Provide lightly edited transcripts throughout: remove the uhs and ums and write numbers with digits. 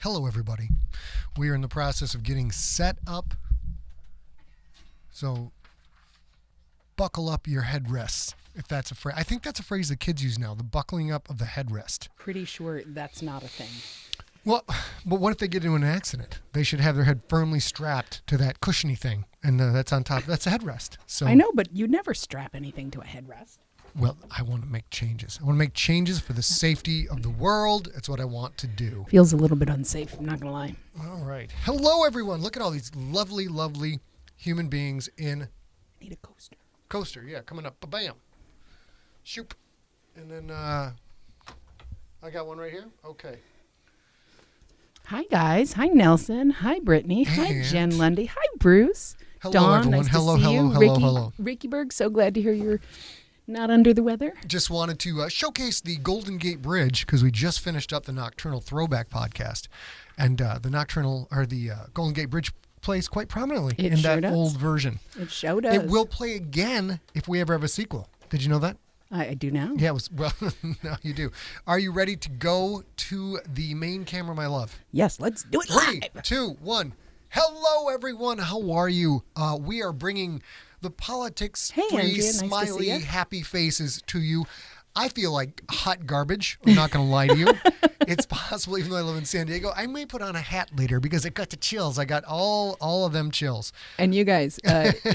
Hello, everybody. We are in the process of getting set up. So, buckle up your headrests, if that's a phrase. I think that's a phrase that kids use now, the buckling up of the headrest. Pretty sure that's not a thing. Well, but what if they get into an accident? They should have their head firmly strapped to that cushiony thing, and that's on top. That's a headrest. So I know, but you never strap anything to a headrest. Well, I want to make changes. I want to make changes for the safety of the world. That's what I want to do. Feels a little bit unsafe, I'm not going to lie. All right. Hello, everyone. Look at all these lovely, lovely human beings in... I need a coaster. Coaster, yeah, coming up. Ba-bam. Shoop. And then I got one right here. Okay. Hi, guys. Hi, Nelson. Hi, Brittany. Hi, Jen Lundy. Hi, Bruce. Hello, Dawn, everyone. nice Hello, to see hello, you. hello, Ricky, hello. Ricky Berg, so glad to hear you're not under the weather. Just wanted to showcase the Golden Gate Bridge because we just finished up the Nocturnal Throwback podcast. And the Golden Gate Bridge plays quite prominently in that old version. It sure does. It will play again if we ever have a sequel. Did you know that? I do now. Yeah, now you do. Are you ready to go to the main camera, my love? Yes, let's do it 3, live. 2, 1. Hello, everyone. How are you? We are bringing the politics-free, Andrea, nice smiley, happy faces to you. I feel like hot garbage. I'm not going to lie to you. It's possible, even though I live in San Diego, I may put on a hat later because I got the chills. I got all of them chills. And you guys,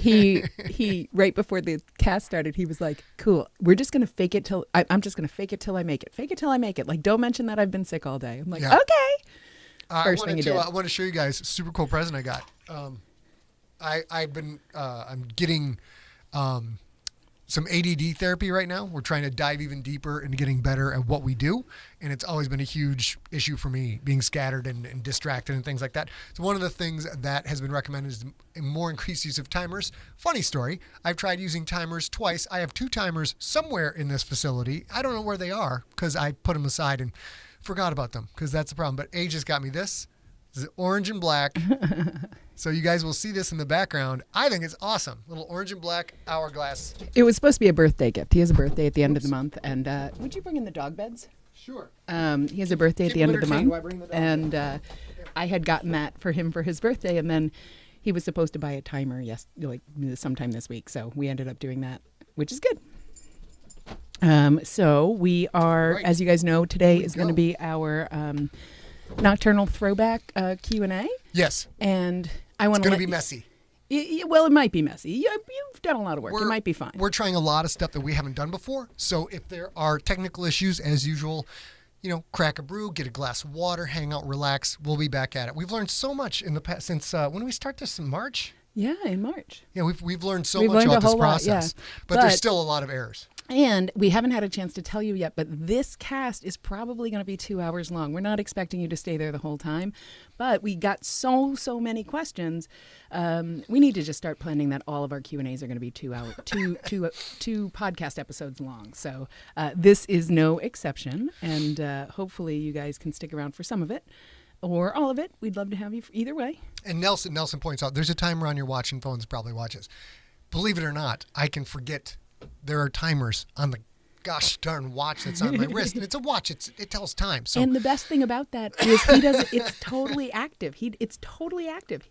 he right before the cast started, he was like, "Cool, we're just gonna fake it till I'm just gonna fake it till I make it. Fake it till I make it. Like, don't mention that I've been sick all day." I'm like, Yeah. "Okay." I want to show you guys a super cool present I got. I'm getting some ADD therapy right now. We're trying to dive even deeper into getting better at what we do. And it's always been a huge issue for me, being scattered and distracted and things like that. So one of the things that has been recommended is more increased use of timers. Funny story. I've tried using timers twice. I have 2 timers somewhere in this facility. I don't know where they are because I put them aside and forgot about them because that's the problem. But A just got me this. This is orange and black. So you guys will see this in the background. I think it's awesome. Little orange and black hourglass. It was supposed to be a birthday gift. He has a birthday at the end of the month, and would you bring in the dog beds? Sure. He has a birthday at the end of the month, I bring the dog and I had gotten that for him for his birthday, and then he was supposed to buy a timer sometime this week. So we ended up doing that, which is good. So we are, as you guys know, today is going to be our Nocturnal Throwback Q&A. Yes. And I want to. It's going to be messy. Well, it might be messy. You've done a lot of work. It might be fine. We're trying a lot of stuff that we haven't done before. So if there are technical issues, as usual, crack a brew, get a glass of water, hang out, relax. We'll be back at it. We've learned so much in the past since when did we start this in March? Yeah, in March. Yeah, we've learned so much about this process. But there's still a lot of errors. And we haven't had a chance to tell you yet, but this cast is probably going to be 2 hours long. We're not expecting you to stay there the whole time, but we got so many questions. We need to just start planning that all of our Q&As are going to be 2 podcast episodes long. So this is no exception, and hopefully you guys can stick around for some of it. Or all of it. We'd love to have you either way. And Nelson points out there's a timer on your watching phones, probably watches. Believe it or not, I can forget there are timers on the gosh darn watch that's on my wrist. And it's a watch. It tells time. So. And the best thing about that is he does it. It's totally active. It's totally active.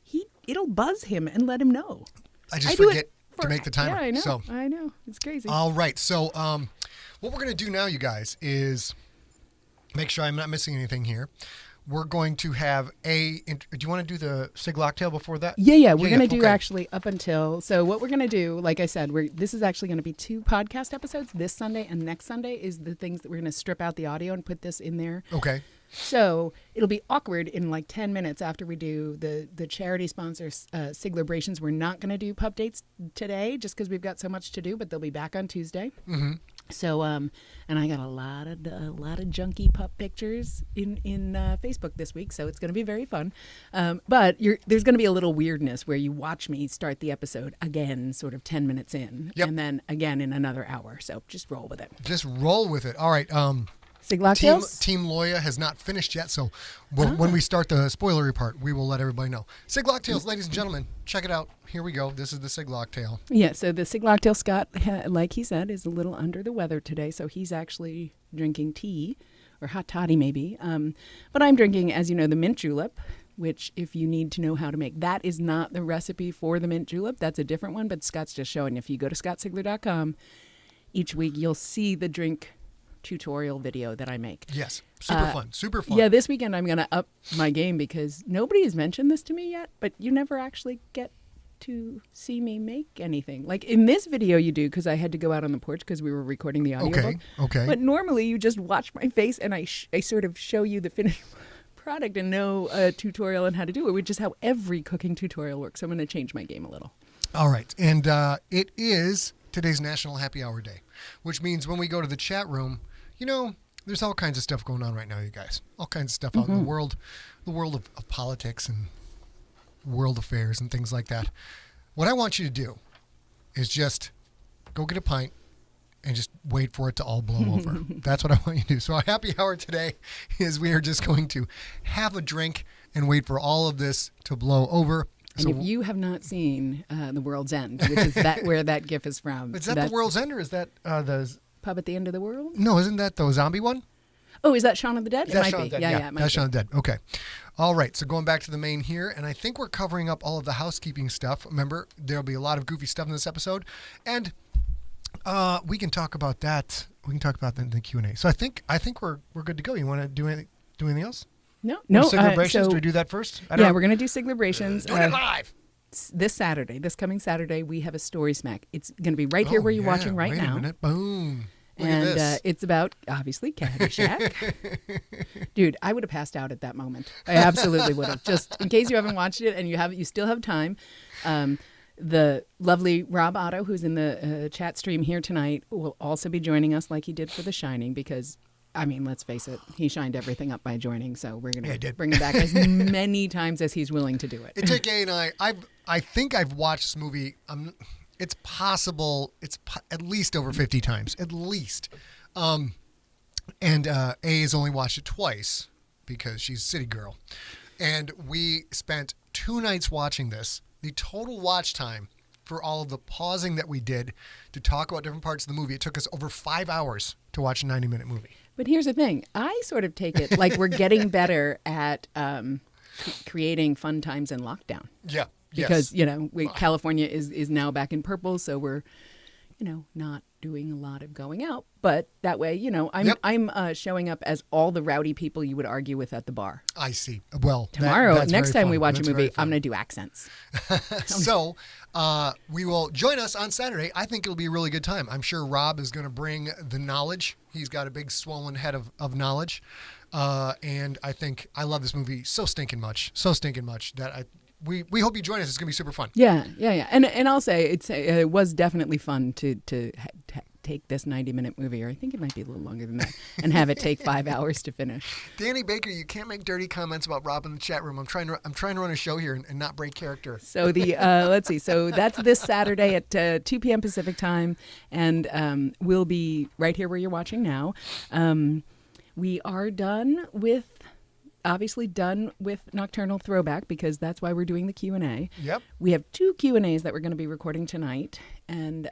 It'll buzz him and let him know. I just forget to make the timer. Yeah, I know. So. I know. It's crazy. All right. So what we're going to do now, you guys, is make sure I'm not missing anything here. We're going to have do you want to do the Siglocktail before that? Yeah. We're going to do actually up until, so what we're going to do, like I said, this is actually going to be 2 podcast episodes. This Sunday and next Sunday is the things that we're going to strip out the audio and put this in there. Okay. So it'll be awkward in like 10 minutes after we do the charity sponsors, Siglerbrations. We're not going to do pup dates today just because we've got so much to do, but they'll be back on Tuesday. Mm-hmm. So, and I got a lot of junkie pup pictures in Facebook this week, so it's going to be very fun. But there's going to be a little weirdness where you watch me start the episode again, sort of 10 minutes in, and then again in another hour. So just roll with it. Just roll with it. All right. Team Loya has not finished yet, so when we start the spoilery part, we will let everybody know. Siglocktails, ladies and gentlemen, check it out. Here we go. This is the Siglocktail. Yeah, so the Siglocktail, Scott, like he said, is a little under the weather today, so he's actually drinking tea, or hot toddy maybe. But I'm drinking, as you know, the mint julep, which if you need to know how to make, that is not the recipe for the mint julep. That's a different one, but Scott's just showing. If you go to scottsigler.com, each week you'll see the drink tutorial video that I make. Yes, super fun. Yeah, this weekend I'm going to up my game because nobody has mentioned this to me yet, but you never actually get to see me make anything. Like in this video you do, because I had to go out on the porch because we were recording the audiobook. Okay. But normally you just watch my face and I sort of show you the finished product and no tutorial on how to do it, which is how every cooking tutorial works. So I'm going to change my game a little. All right. And it is today's National Happy Hour Day, which means when we go to the chat room, you know, there's all kinds of stuff going on right now, you guys. All kinds of stuff out in the world of politics and world affairs and things like that. What I want you to do is just go get a pint and just wait for it to all blow over. That's what I want you to do. So our happy hour today is we are just going to have a drink and wait for all of this to blow over. And if you have not seen The World's End, which is that where that gif is from. Is that The World's End or is that the... Pub at the End of the World? No, isn't that the zombie one? Oh, is that Shaun of the Dead? It might be. Yeah, it might that's be. Shaun of the Dead. Okay. All right. So going back to the main here, and I think we're covering up all of the housekeeping stuff. Remember, there'll be a lot of goofy stuff in this episode, and we can talk about that. We can talk about that in the Q&A. So I think we're good to go. You want to do anything else? No. Siglerbrations? Do we do that first? We're going to do Siglerbrations. Doing it live. This coming Saturday, we have a story smack. It's going to be right here where you're watching right now. Wait a minute. Boom. Look and at this. It's about, obviously, Caddyshack. Dude, I would have passed out at that moment. I absolutely would have. Just in case you haven't watched it and you still have time, the lovely Rob Otto, who's in the chat stream here tonight, will also be joining us like he did for The Shining because, I mean, let's face it, he shined everything up by joining, so we're going to bring him back as many times as he's willing to do it. It's okay, and I think I've watched this movie... it's possible it's at least over 50 times, at least. And A has only watched it twice because she's a city girl. And we spent 2 nights watching this. The total watch time for all of the pausing that we did to talk about different parts of the movie, it took us over 5 hours to watch a 90-minute movie. But here's the thing. I sort of take it like we're getting better at creating fun times in lockdown. Yeah. Because, California is now back in purple, so we're, not doing a lot of going out. But that way, I'm showing up as all the rowdy people you would argue with at the bar. I see. Well, tomorrow, next time we watch a movie, I'm going to do accents. So we will join us on Saturday. I think it'll be a really good time. I'm sure Rob is going to bring the knowledge. He's got a big swollen head of knowledge. And I think I love this movie so stinking much that we hope you join us. It's going to be super fun. Yeah. And I'll say it was definitely fun to take this 90-minute movie, or I think it might be a little longer than that, and have it take 5 hours to finish. Danny Baker, you can't make dirty comments about Rob in the chat room. I'm trying to run a show here and not break character. So let's see. So that's this Saturday at 2 p.m. Pacific time, and we'll be right here where you're watching now. We are done with Nocturnal Throwback because that's why we're doing the Q&A. Yep. We have 2 Q&As that we're going to be recording tonight. And,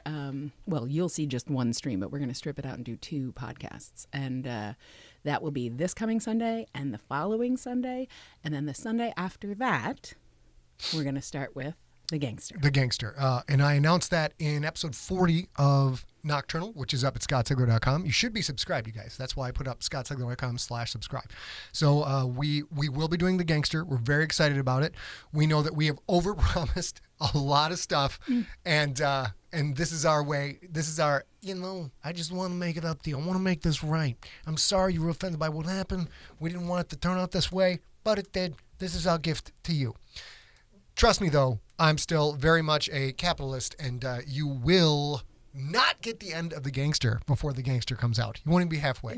you'll see just one stream, but we're going to strip it out and do 2 podcasts. And that will be this coming Sunday and the following Sunday. And then the Sunday after that, we're going to start with The Gangster. The Gangster. And I announced that in episode 40 of Nocturnal, which is up at scottsigler.com. You should be subscribed, you guys. That's why I put up scottsigler.com/subscribe. So we will be doing The Gangster. We're very excited about it. We know that we have overpromised a lot of stuff, and this is our way. This is our, I just want to make it up to you. I want to make this right. I'm sorry you were offended by what happened. We didn't want it to turn out this way, but it did. This is our gift to you. Trust me, though, I'm still very much a capitalist, and you will not get the end of The Gangster before The Gangster comes out. You won't even be halfway.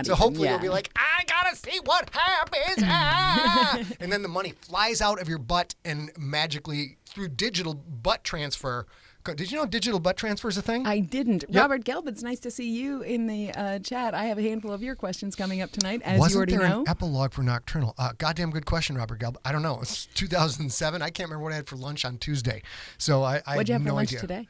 Hopefully you'll be like, I gotta see what happens. And then the money flies out of your butt and magically through digital butt transfer. Did you know digital butt transfer is a thing? I didn't. Yep. Robert Gelb, it's nice to see you in the chat. I have a handful of your questions coming up tonight, as you already know. Wasn't there an epilogue for Nocturnal? Goddamn good question, Robert Gelb. I don't know. It's 2007. I can't remember what I had for lunch on Tuesday. So I What'd you have no for lunch idea. today?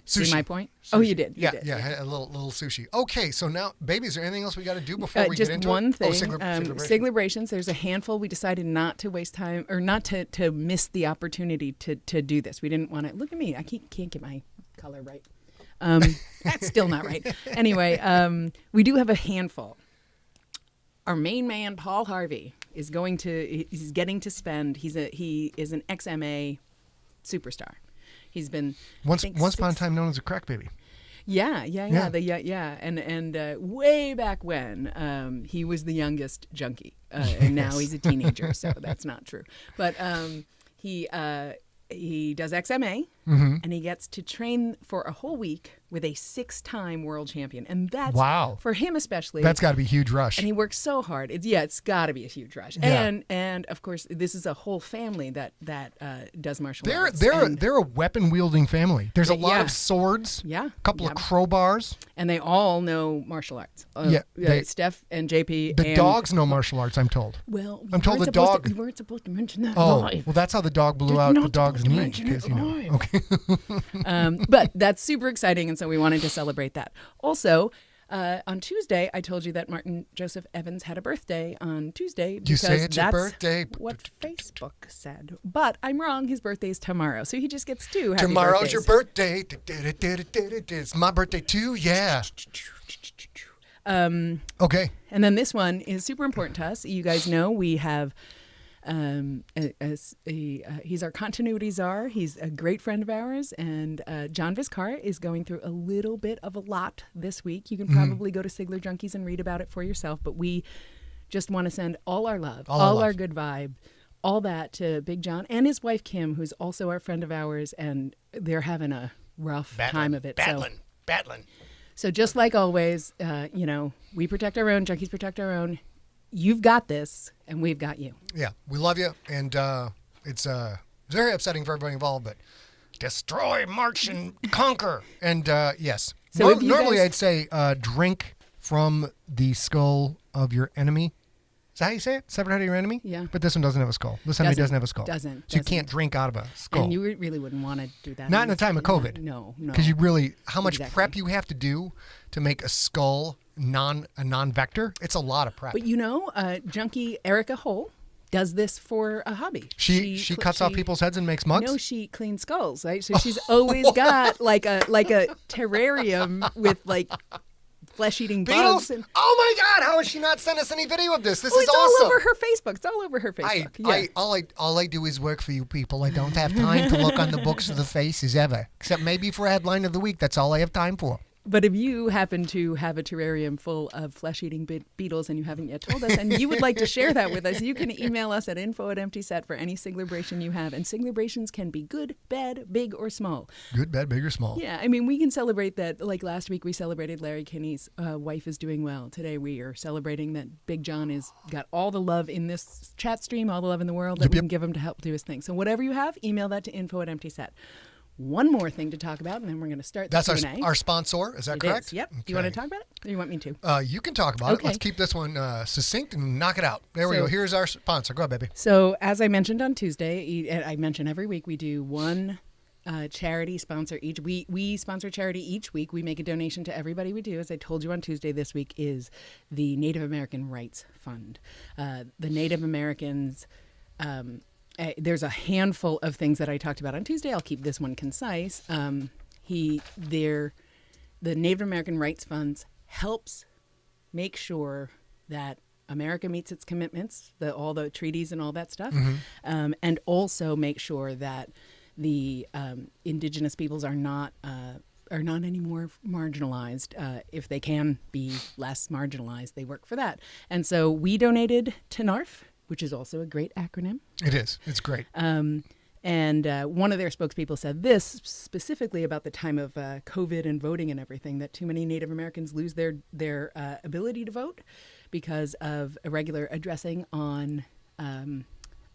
See Sushi. my point? Sushi. Oh, you did. You Yeah, did. yeah, a little sushi. Okay, so now, baby, is there anything else we got to do before we Just get into one it? thing. Siglerbration. Siglerberations. There's a handful. We decided not to waste time or not to miss the opportunity to do this. We didn't want to. Look at me. I can't get my color right. That's still not right. Anyway, we do have a handful. Our main man, Paul Harvey, is getting to spend. He is an XMA superstar. He's been Once upon a time known as a crack baby. Yeah. And way back when, he was the youngest junkie, and now he's a teenager, so that's not true. But he does XMA, and he gets to train for a whole week with a 6-time world champion, and that's Wow. for him especially. That's got to be a huge rush. And he works so hard. It's got to be a huge rush. Yeah. And of course, this is a whole family that does martial arts. They're a weapon wielding family. There's a lot of swords. Yeah. A couple of crowbars. And they all know martial arts. Steph and JP. The dogs know martial arts, I'm told. Well, I'm told the dog. You weren't supposed to mention that. Oh, live. well, that's how the dog blew You're out the not dog's supposed to knee. mention it live. Okay. But that's super exciting, and so we wanted to celebrate that. Also, on Tuesday, I told you that Martin Joseph Evans had a birthday on Tuesday because say it's your that's birthday. what Facebook said. But I'm wrong. His birthday is tomorrow, so he just gets 2 happy Tomorrow's your birthdays. birthday. It's my birthday too. Yeah. Okay. And then this one is super important to us. You guys know we have he's our continuity czar. He's a great friend of ours, and John Viscar is going through a little bit of a lot this week. You can probably go to Sigler Junkies and read about it for yourself, but we just want to send all our love, all our good vibe, all that to Big John and his wife Kim, who's also our friend of ours, and they're having a rough time of it. Battling. So just like always, we protect our own, junkies protect our own. You've got this, and we've got you. Yeah, we love you, and it's very upsetting for everybody involved, but destroy, march, and conquer. And yes. So normally I'd say drink from the skull of your enemy. Is that how you say it? Severed head of your enemy? Yeah. But this one doesn't have a skull. This enemy doesn't have a skull. Doesn't. So you can't drink out of a skull. And you really wouldn't want to do that. Not in a time of COVID. No. Because you really, how much prep you have to do to make a skull a non-vector? It's a lot of prep. But junkie Erica Hull does this for a hobby. She cuts off people's heads and makes mugs? No, she cleans skulls, right? So she's always got like a terrarium with like flesh-eating bugs. Beetles? Oh my God! How has she not sent us any video of this? This is it's awesome. all over her Facebook. It's all over her Facebook. All I do is work for you people. I don't have time to look on the books of the faces ever, except maybe for headline of the week. That's all I have time for. But if you happen to have a terrarium full of flesh-eating beetles and you haven't yet told us, and you would like to share that with us, you can email us at info@emptyset for any Siglerbration you have. And Siglerberations can be good, bad, big, or small. Good, bad, big, or small. Yeah, I mean, we can celebrate that. Like last week, we celebrated Larry Kinney's wife is doing well. Today, we are celebrating that Big John has got all the love in this chat stream, all the love in the world that we can give him to help do his thing. So whatever you have, email that to info@emptyset. One more thing to talk about, and then we're going to start the Q&A. That's our sponsor. Is that correct? Yep. Okay. Do you want to talk about it, or you want me to? You can talk about it. Let's keep this one succinct and knock it out. There we go. Here's our sponsor. Go ahead, baby. So, as I mentioned on Tuesday, I mention every week we do one charity sponsor each. We sponsor charity each week. We make a donation to everybody we do. As I told you on Tuesday, this week is the Native American Rights Fund. The Native Americans. There's a handful of things that I talked about on Tuesday. I'll keep this one concise. The Native American Rights Funds helps make sure that America meets its commitments, all the treaties and all that stuff, and also make sure that the indigenous peoples are not any more marginalized. If they can be less marginalized, they work for that. And so we donated to NARF, which is also a great acronym. It is. It's great. And one of their spokespeople said this specifically about the time of COVID and voting and everything, that too many Native Americans lose their ability to vote because of irregular addressing on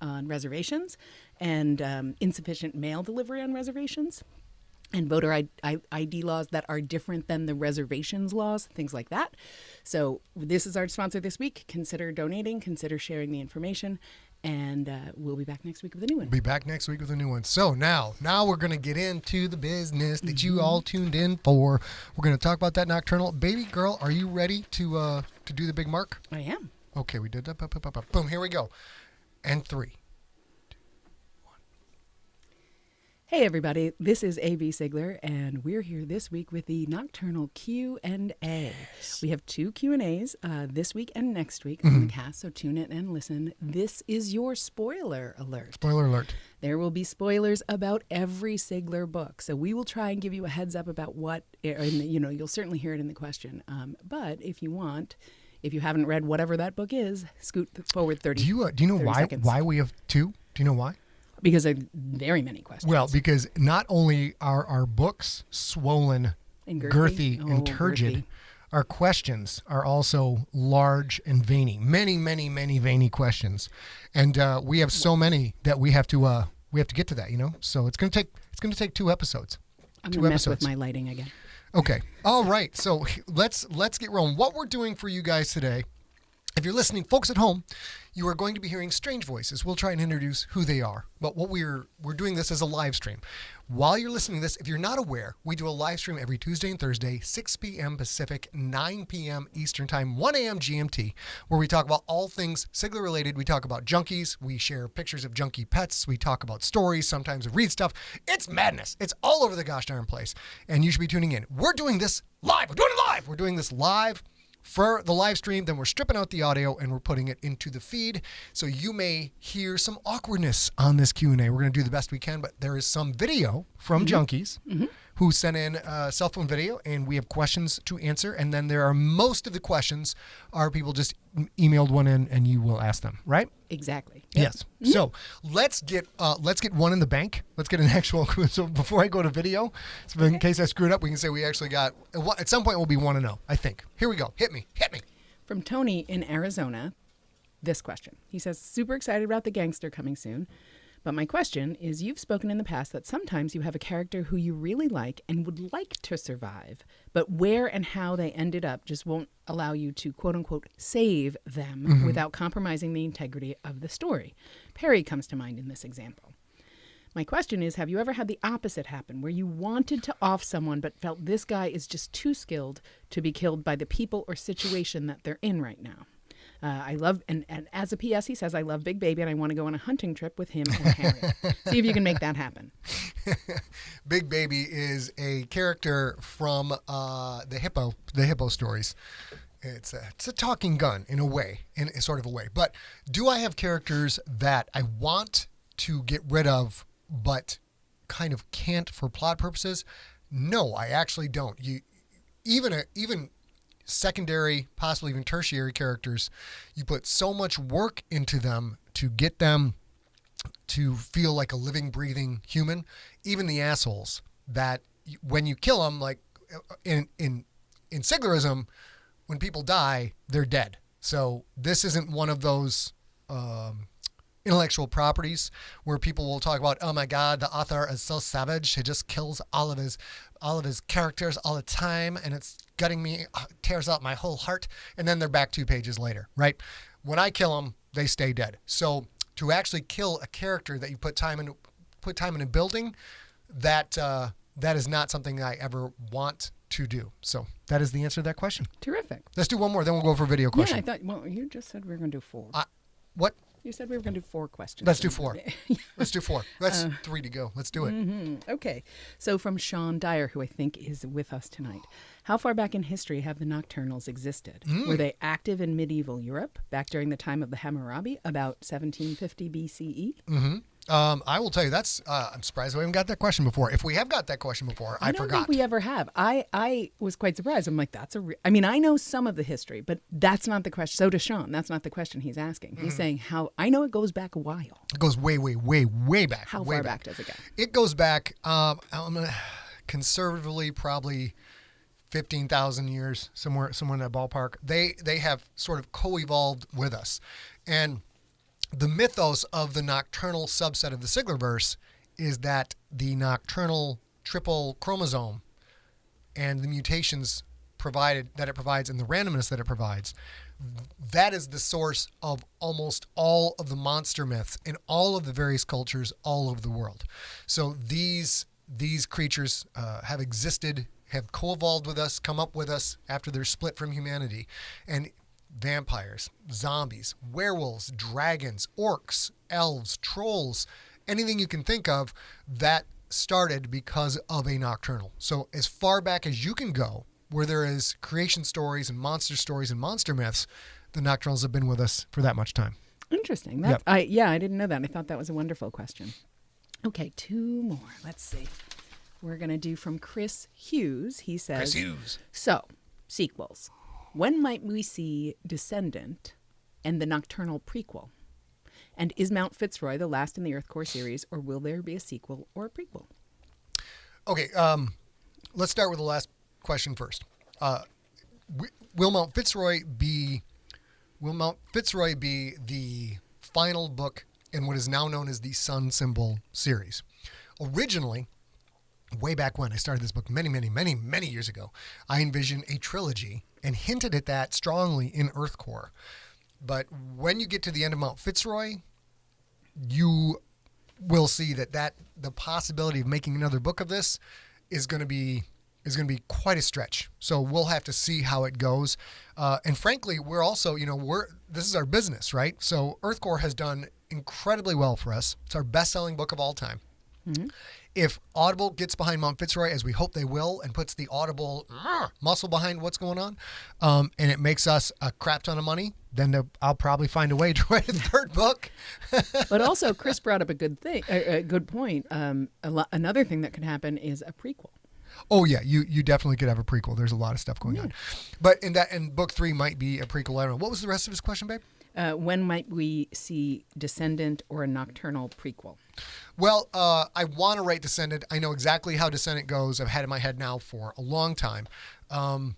reservations and insufficient mail delivery on reservations. And voter ID laws that are different than the reservations laws, things like that. So this is our sponsor this week. Consider donating, consider sharing the information. And we'll be back next week with a new one. Be back next week with a new one. So now we're going to get into the business that you all tuned in for. We're going to talk about that Nocturnal. Baby girl, are you ready to do the big mark? I am. Okay, we did that. Boom, here we go. And 3. Hey everybody, this is A.B. Sigler, and we're here this week with the Nocturnal Q&A. We have 2 Q&As this week and next week on the cast, so tune in and listen. This is your spoiler alert. Spoiler alert. There will be spoilers about every Sigler book, so we will try and give you a heads up about what, you'll certainly hear it in the question. But if you want, if you haven't read whatever that book is, scoot forward 30 seconds. Do you know why we have 2? Do you know why? Because of very many questions. Well, because not only are our books swollen, And girthy and turgid, girthy. our questions are also large and veiny. Many, many, many veiny questions, and we have so many that we have to get to that. So it's going to take 2 episodes. I'm going to mess with my lighting again. Okay. All right. So let's get rolling. What we're doing for you guys today. If you're listening, folks at home, you are going to be hearing strange voices. We'll try and introduce who they are. But what we're doing this as a live stream. While you're listening to this, if you're not aware, we do a live stream every Tuesday and Thursday, 6 p.m. Pacific, 9 p.m. Eastern Time, 1 a.m. GMT, where we talk about all things Sigler related. We talk about junkies. We share pictures of junkie pets. We talk about stories. Sometimes we read stuff. It's madness. It's all over the gosh darn place. And you should be tuning in. We're doing this live. We're doing it live. We're doing this live for the live stream, then we're stripping out the audio and we're putting it into the feed. So you may hear some awkwardness on this Q&A. We're going to do the best we can, but there is some video from junkies who sent in cell phone video, and we have questions to answer. And then there are most of the questions are people just emailed one in, and you will ask them, right? Exactly. Yes. So let's get one in the bank. Let's get an actual. So before I go to video, so in case I screwed up, we can say we actually got. At some point, we'll be 1-0. I think. Here we go. Hit me. From Tony in Arizona, this question. He says, super excited about the gangster coming soon. But my question is, you've spoken in the past that sometimes you have a character who you really like and would like to survive, but where and how they ended up just won't allow you to, quote unquote, save them without compromising the integrity of the story. Perry comes to mind in this example. My question is, have you ever had the opposite happen, where you wanted to off someone but felt this guy is just too skilled to be killed by the people or situation that they're in right now? I love, and as a PS, he says, I love Big Baby and I want to go on a hunting trip with him and Harry. See if you can make that happen. Big Baby is a character from the Hippo stories. It's a talking gun in a way, in a sort of a way. But do I have characters that I want to get rid of, but kind of can't for plot purposes? No, I actually don't. Even secondary, possibly even tertiary characters, you put so much work into them to get them to feel like a living, breathing human, even the assholes, that when you kill them, like in Siglerism, when people die, they're dead. So this isn't one of those intellectual properties where people will talk about, oh my God, the author is so savage. He just kills all of his characters all the time, and it's gutting me, tears out my whole heart. And then they're back 2 pages later, right? When I kill them, they stay dead. So to actually kill a character that you put time in building, that is not something I ever want to do. So that is the answer to that question. Terrific. Let's do one more, then we'll go for a video question. Yeah, I thought, well, you just said we were going to do 4. What? You said we were going to do 4 questions. Let's do 4. Let's do 4. That's 3 to go. Let's do it. Okay. So from Sean Dyer, who I think is with us tonight. How far back in history have the Nocturnals existed? Were they active in medieval Europe back during the time of the Hammurabi, about 1750 BCE? I will tell you, that's I'm surprised we haven't got that question before. If we have got that question before, I forgot. I don't think we ever have. I was quite surprised. I'm like, I mean, I know some of the history, but that's not the question. So does Sean. That's not the question he's asking. He's saying how, I know it goes back a while. It goes way, way, way, way back. How way far back does it go? It goes back, I'm going to conservatively probably 15,000 years, somewhere in that ballpark. They have sort of co-evolved with us. And the mythos of the nocturnal subset of the Siglerverse is that the nocturnal triple chromosome and the mutations it provides and the randomness that it provides, that is the source of almost all of the monster myths in all of the various cultures all over the world. So these creatures have existed, have co-evolved with us, come up with us after they're split from humanity. And vampires, zombies, werewolves, dragons, orcs, elves, trolls, anything you can think of, that started because of a Nocturnal. So as far back as you can go, where there is creation stories and monster myths, the Nocturnals have been with us for that much time. Interesting. That's, I didn't know that. I thought that was a wonderful question. Okay, 2 more. Let's see. We're going to do from Chris Hughes. He says, Chris Hughes. So, sequels. When might we see Descendant and the Nocturnal prequel? And is Mount Fitzroy the last in the Earth Core series, or will there be a sequel or a prequel? Okay, let's start with the last question first. Will Mount Fitzroy be the final book in what is now known as the Sun Symbol series? Originally, way back when I started this book many years ago, I envisioned a trilogy and hinted at that strongly in Earth Core. But when you get to the end of Mount Fitzroy, you will see that the possibility of making another book of this is going to be quite a stretch. So we'll have to see how it goes. And frankly, we're also, this is our business, right? So Earth Core has done incredibly well for us. It's our best-selling book of all time. Mm-hmm. If Audible gets behind Mount Fitzroy, as we hope they will, and puts the Audible muscle behind what's going on, and it makes us a crap ton of money, then I'll probably find a way to write a third book. But also, Chris brought up a good point. Another thing that could happen is a prequel. Oh yeah, you definitely could have a prequel. There's a lot of stuff going on, but in book 3 might be a prequel. I don't know. What was the rest of his question, babe? When might we see Descendant or a Nocturnal prequel? Well, I want to write Descendant. I know exactly how Descendant goes. I've had it in my head now for a long time. Don't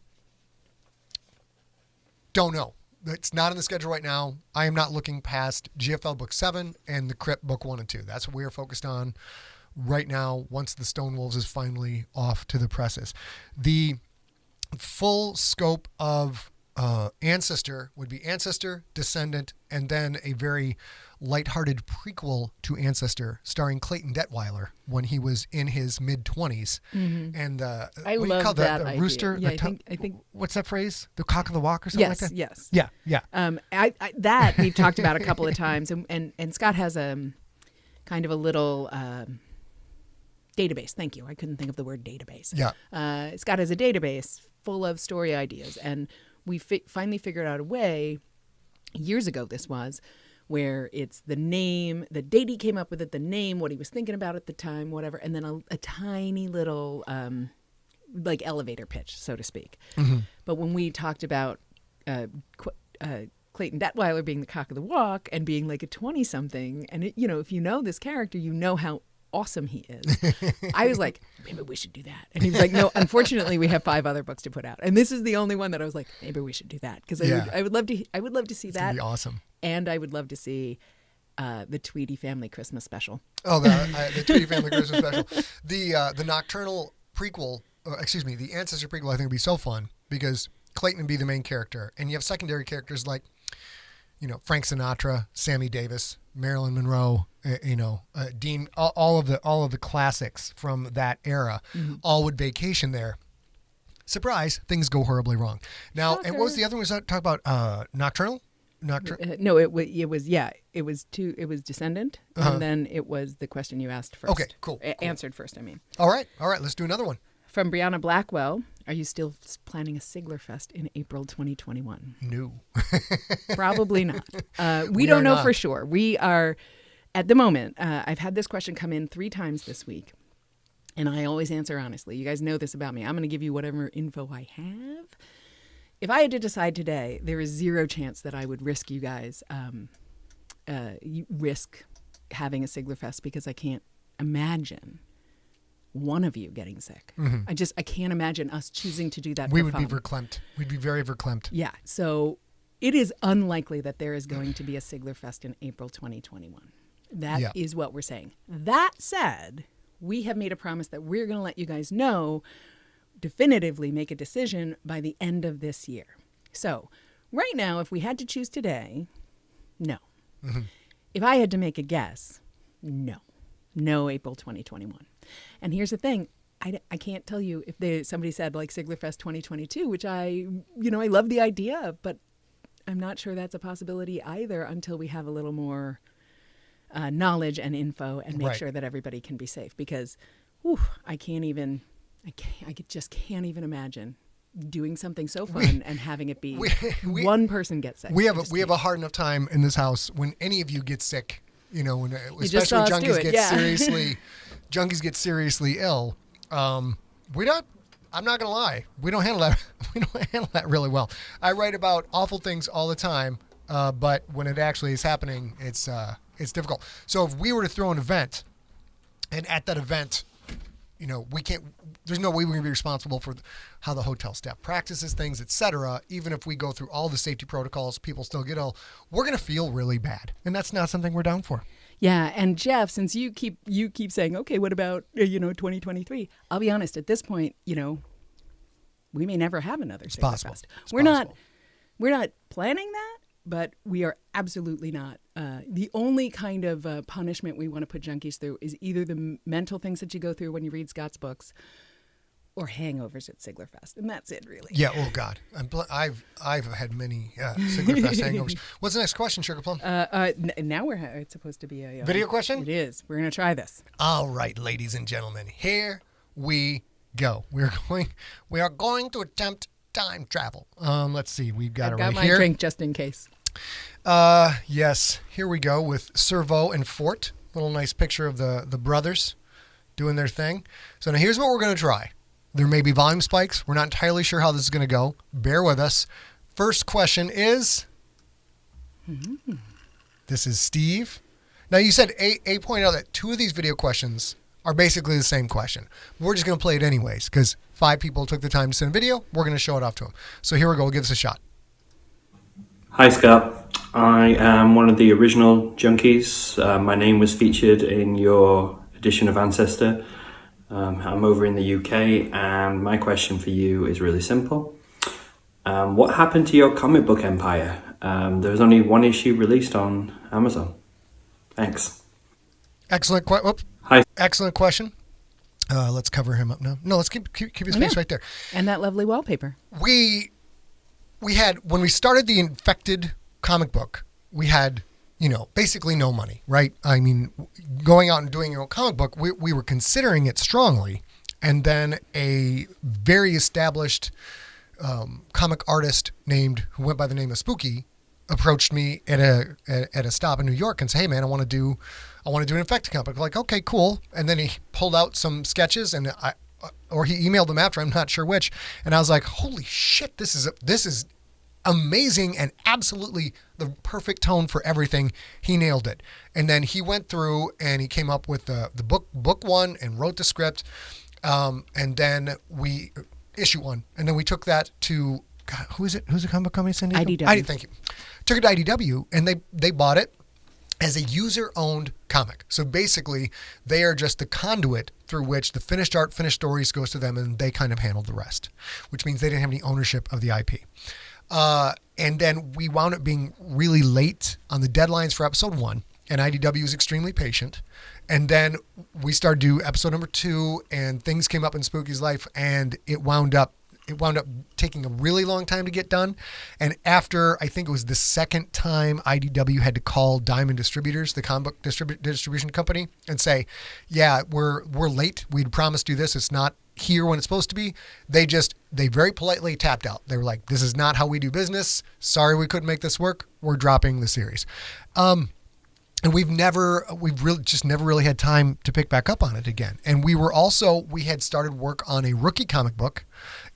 know. It's not on the schedule right now. I am not looking past GFL Book 7 and The Crypt Book 1 and 2. That's what we are focused on right now once the Stone Wolves is finally off to the presses. The full scope of Ancestor would be Ancestor, Descendant, and then a very lighthearted prequel to Ancestor starring Clayton Detweiler when he was in his mid-20s. Mm-hmm. And I love that idea. Rooster? Yeah, I think what's that phrase? The cock of the walk or something like that? Yes. Yeah. That we've talked about a couple of times, and Scott has a kind of a little database. Thank you. I couldn't think of the word database. Yeah. Scott has a database full of story ideas, and we finally figured out a way, years ago this was, where it's the name, the date he came up with it, the name, what he was thinking about at the time, whatever, and then a tiny little like elevator pitch, so to speak. Mm-hmm. But when we talked about Clayton Detweiler being the cock of the walk and being like a 20-something, and if you know this character, you know how awesome he is. I was like, maybe we should do that. And he was like, no, unfortunately we have 5 other books to put out. And this is the only one that I was like, maybe we should do that. Because I would love to see that. That'd be awesome. And I would love to see the Tweety Family Christmas special. Oh, the Tweety Family Christmas special. The Nocturnal prequel, the Ancestor prequel, I think would be so fun because Clayton would be the main character. And you have secondary characters like, Frank Sinatra, Sammy Davis, Marilyn Monroe, Dean, all of the classics from that era, all would vacation there. Surprise, things go horribly wrong. Now, and what was the other one? Was that talk about Nocturnal? No, it was Descendant, and then it was the question you asked first. Okay, cool. Answered first, I mean. All right, let's do another one. From Brianna Blackwell, are you still planning a Siglerfest in April 2021? No. Probably not. We don't know for sure. We are, at the moment, I've had this question come in 3 times this week, and I always answer honestly. You guys know this about me. I'm going to give you whatever info I have. If I had to decide today, there is 0 chance that I would risk you guys, risk having a Siglerfest because I can't imagine one of you getting sick. Mm-hmm. I can't imagine us choosing to do that. We would be verklempt. We'd be very verklempt. Yeah. So it is unlikely that there is going to be a Siglerfest in April 2021. That is what we're saying. That said, we have made a promise that we're going to let you guys know definitively make a decision by the end of this year. So right now, if we had to choose today, no. Mm-hmm. If I had to make a guess, no April 2021. And here's the thing. I can't tell you if somebody said like Siglerfest 2022, which I love the idea, but I'm not sure that's a possibility either until we have a little more knowledge and info and make sure that everybody can be safe. Because, I just can't even imagine doing something so fun and having it be one person gets sick. We have a hard enough time in this house when any of you get sick. When especially when junkies get seriously ill. I'm not gonna lie, we don't handle that really well. I write about awful things all the time, but when it actually is happening, it's difficult. So if we were to throw an event, and at that event, we can't. There's no way we're gonna be responsible for how the hotel staff practices things, etc. Even if we go through all the safety protocols, people still get ill. We're gonna feel really bad, and that's not something we're down for. Yeah, and Jeff, since you keep saying, okay, what about 2023? I'll be honest. At this point, we may never have another Siglerfest. We're not planning that, but we are absolutely not. The only kind of punishment we want to put junkies through is either the mental things that you go through when you read Scott's books, or hangovers at Siglerfest, and that's it, really. Yeah. Oh God, I've had many Siglerfest hangovers. What's the next question, Sugar Plum? Now it's supposed to be a video question. It is. We're gonna try this. All right, ladies and gentlemen, here we go. We are going to attempt time travel. Let's see. We've got I've it right got here. my drink just in case. Yes. Here we go with Servo and Fort. Little nice picture of the brothers doing their thing. So now here's what we're gonna try. There may be volume spikes. We're not entirely sure how this is going to go. Bear with us. First question is, This is Steve. Now, you said A pointed out that two of these video questions are basically the same question. We're just going to play it anyways because 5 people took the time to send a video. We're going to show it off to them. So here we go. We'll give this a shot. Hi, Scott. I am one of the original junkies. My name was featured in your edition of Ancestor. I'm over in the UK, and my question for you is really simple. What happened to your comic book empire? There was only one issue released on Amazon. Thanks. Excellent Excellent question. Let's cover him up now. No, let's keep his face right there. And that lovely wallpaper. We had, when we started the Infected comic book, we had basically no money, right? I mean, going out and doing your own comic book, we were considering it strongly. And then a very established comic artist who went by the name of Pookie approached me at a stop in New York and said, "Hey man, I want to do an Infected comic book." I'm like, okay, cool. And then he pulled out some sketches and he emailed them after, I'm not sure which. And I was like, holy shit, this is amazing and absolutely the perfect tone for everything. He nailed it. And then he went through and he came up with the book 1 and wrote the script. And then issue 1. And then we took that to, God, who's the comic book company? IDW. Thank you. Took it to IDW and they bought it as a user-owned comic. So basically, they are just the conduit through which the finished art, finished stories goes to them, and they kind of handled the rest, which means they didn't have any ownership of the IP. And then we wound up being really late on the deadlines for episode 1, and IDW was extremely patient. And then we started to do episode number 2, and things came up in Spookie's life, and it wound up taking a really long time to get done. And after, I think it was the second time IDW had to call Diamond Distributors, the comic book distribution company, and say, yeah, we're late. We'd promised you this. It's not here when it's supposed to be. They very politely tapped out. They were like, this is not how we do business. Sorry, we couldn't make this work. We're dropping the series. And we've never really had time to pick back up on it again. And we had started work on a Rookie comic book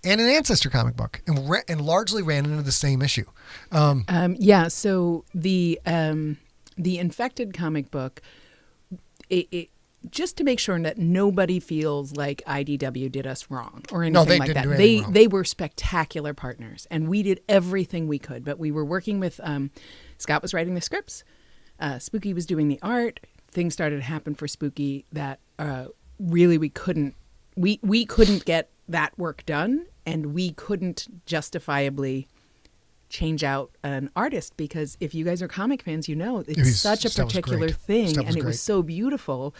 and an Ancestor comic book, and largely ran into the same issue. So the Infected comic book, it just to make sure that nobody feels like IDW did us wrong or anything like that. They were spectacular partners, and we did everything we could. But we were working with Scott was writing the scripts. Spookie was doing the art. Things started to happen for Spookie that really we couldn't get that work done, and we couldn't justifiably change out an artist, because if you guys are comic fans, you know it's such a particular thing, and it was so beautiful.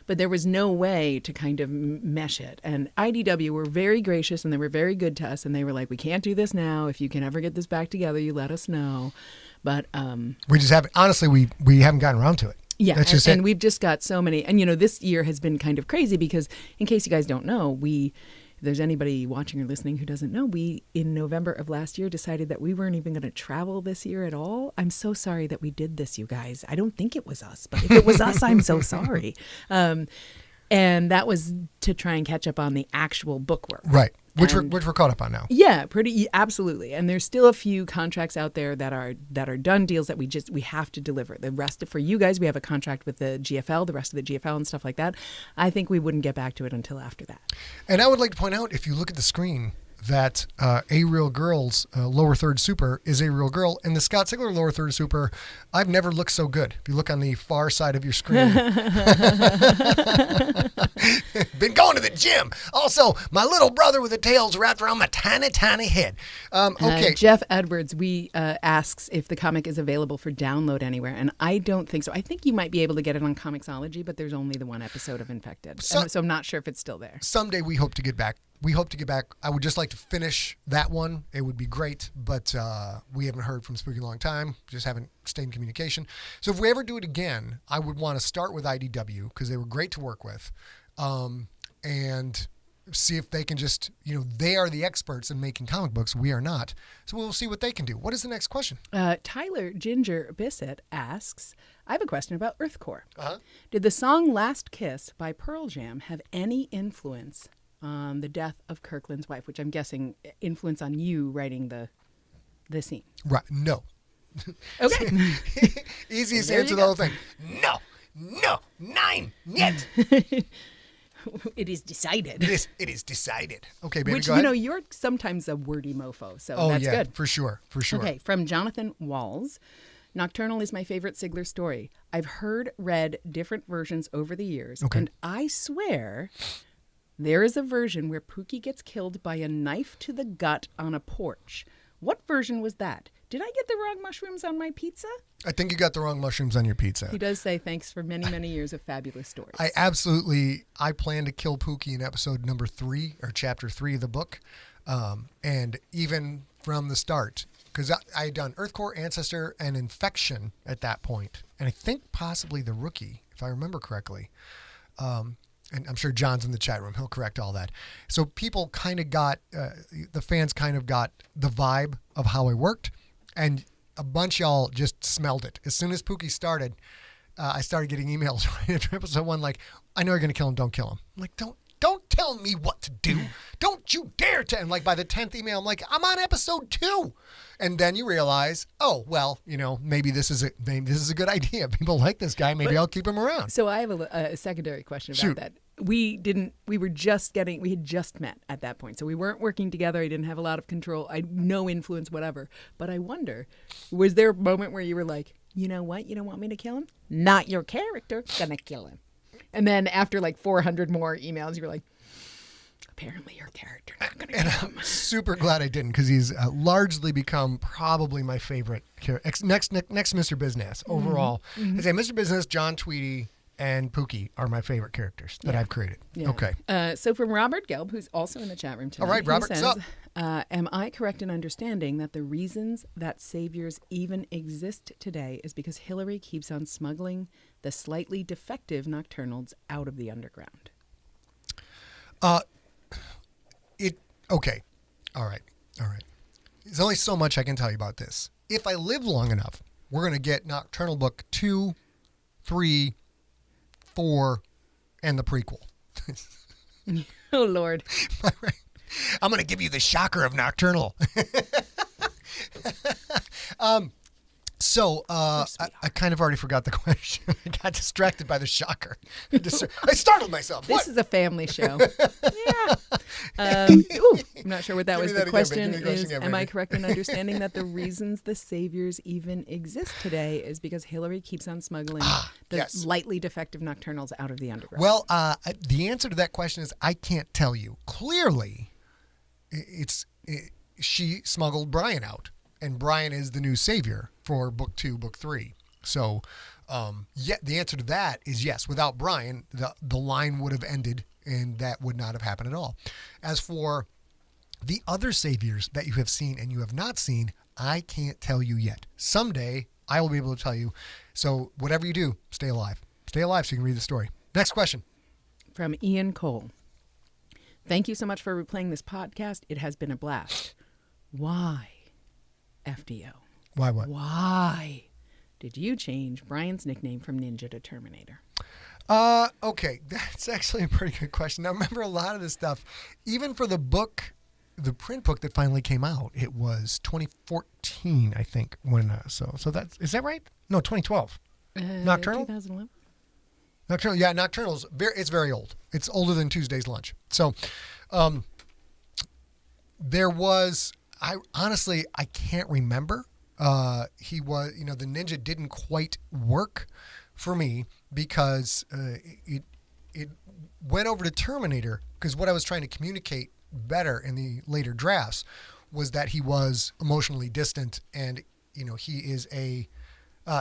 But there was no way to kind of mesh it. And IDW were very gracious, and they were very good to us. And they were like, we can't do this now. If you can ever get this back together, you let us know. But we just haven't, honestly, we haven't gotten around to it. Yeah, That's just and we've just got so many. And, this year has been kind of crazy because, in case you guys don't know, if there's anybody watching or listening who doesn't know, we, in November of last year, decided that we weren't even going to travel this year at all. I'm so sorry that we did this, you guys. I don't think it was us, but if it was us, I'm so sorry. And that was to try and catch up on the actual book work. Right. Which we're caught up on now. Yeah, absolutely. And there's still a few contracts out there that are done deals that we have to deliver. The rest for you guys, we have a contract with the GFL, the rest of the GFL and stuff like that. I think we wouldn't get back to it until after that. And I would like to point out, if you look at the screen, that A Real Girl's lower third super is A Real Girl, and the Scott Sigler lower third super, I've never looked so good. If you look on the far side of your screen. Been going to the gym. Also, my little brother with the tails wrapped around my tiny, tiny head. Okay. Jeff Edwards, asks if the comic is available for download anywhere, and I don't think so. I think you might be able to get it on Comixology, but there's only the one episode of Infected. So I'm not sure if it's still there. Someday we hope to get back. I would just like to finish that one. It would be great, but we haven't heard from Spooky in a long time. Just haven't stayed in communication. So if we ever do it again, I would want to start with IDW because they were great to work with, and see if they can just, they are the experts in making comic books. We are not. So we'll see what they can do. What is the next question? Tyler Ginger Bissett asks, I have a question about Earthcore. Uh-huh. Did the song Last Kiss by Pearl Jam have any influence on the death of Kirkland's wife, which I'm guessing influence on you writing the scene? Right. No. Okay. Easiest answer to the whole thing. No. Nine. Yet. It is decided. It is decided. Okay, baby, Which, go ahead. you're sometimes a wordy mofo, so that's good. For sure. Okay, from Jonathan Walls. Nocturnal is my favorite Sigler story. I've read different versions over the years, and I swear there is a version where Pookie gets killed by a knife to the gut on a porch. What version was that? Did I get the wrong mushrooms on my pizza? I think you got the wrong mushrooms on your pizza. He does say thanks for many, many years of fabulous stories. I plan to kill Pookie in episode number 3 or chapter 3 of the book. And even from the start, because I had done Earthcore, Ancestor, and Infection at that point. And I think possibly the Rookie, if I remember correctly. And I'm sure John's in the chat room. He'll correct all that. So people kind of got, the fans kind of got the vibe of how I worked. And a bunch of y'all just smelled it. As soon as Pookie started, I started getting emails right after episode 1 like, I know you're going to kill him. Don't kill him. I'm like, don't tell me what to do. Don't you dare to. And like by the 10th email, I'm like, I'm on episode 2. And then you realize, oh, well, maybe this is a good idea. People like this guy. Maybe I'll keep him around. So I have a secondary question about that. We had just met at that point. So we weren't working together. I didn't have a lot of control. I had no influence, whatever. But I wonder, was there a moment where you were like, you know what? You don't want me to kill him? Not your character. Gonna kill him. And then after like 400 more emails, you were like, apparently your character not going to kill him. I'm super glad I didn't, because he's largely become probably my favorite character. Next Mr. Bizness overall. I say Mr. Bizness, John Tweedy, and Pookie are my favorite characters that I've created. Yeah. Okay. So from Robert Gelb, who's also in the chat room tonight. All right, Robert, he says, what's up? Am I correct in understanding that the reasons that saviors even exist today is because Hillary keeps on smuggling the slightly defective Nocturnals out of the underground? Okay. All right. There's only so much I can tell you about this. If I live long enough, we're going to get Nocturnal Book 2, 3, 4, and the prequel. Oh, Lord. I'm going to give you the shocker of Nocturnal. I kind of already forgot the question. I got distracted by the shocker. I startled myself. This is a family show. Yeah. I'm not sure what that Give was. me The that again, question babe. Give me the question is, again, am I baby. correct in understanding that the reasons the saviors even exist today is because Hillary keeps on smuggling the yes. lightly defective nocturnals out of the underground? Well, the answer to that question is I can't tell you. Clearly, she smuggled Bryan out, and Bryan is the new savior for book 2, book 3. So, the answer to that is yes. Without Bryan, the line would have ended, and that would not have happened at all. As for the other saviors that you have seen and you have not seen, I can't tell you yet. Someday, I will be able to tell you. So, whatever you do, stay alive. Stay alive so you can read the story. Next question. From Ian Cole. Thank you so much for replaying this podcast. It has been a blast. Why, FDO? Why what? Why did you change Bryan's nickname from Ninja to Terminator? Okay, that's actually a pretty good question. Now, remember a lot of this stuff, even for the book, the print book that finally came out, it was 2014, I think. So is that right? No, 2012. Nocturnal? 2011. Nocturnal, yeah, Nocturnal's it's very old. It's older than Tuesday's Lunch. So, there was, I can't remember. He was, the ninja didn't quite work for me because it went over to Terminator, because what I was trying to communicate better in the later drafts was that he was emotionally distant, and he is a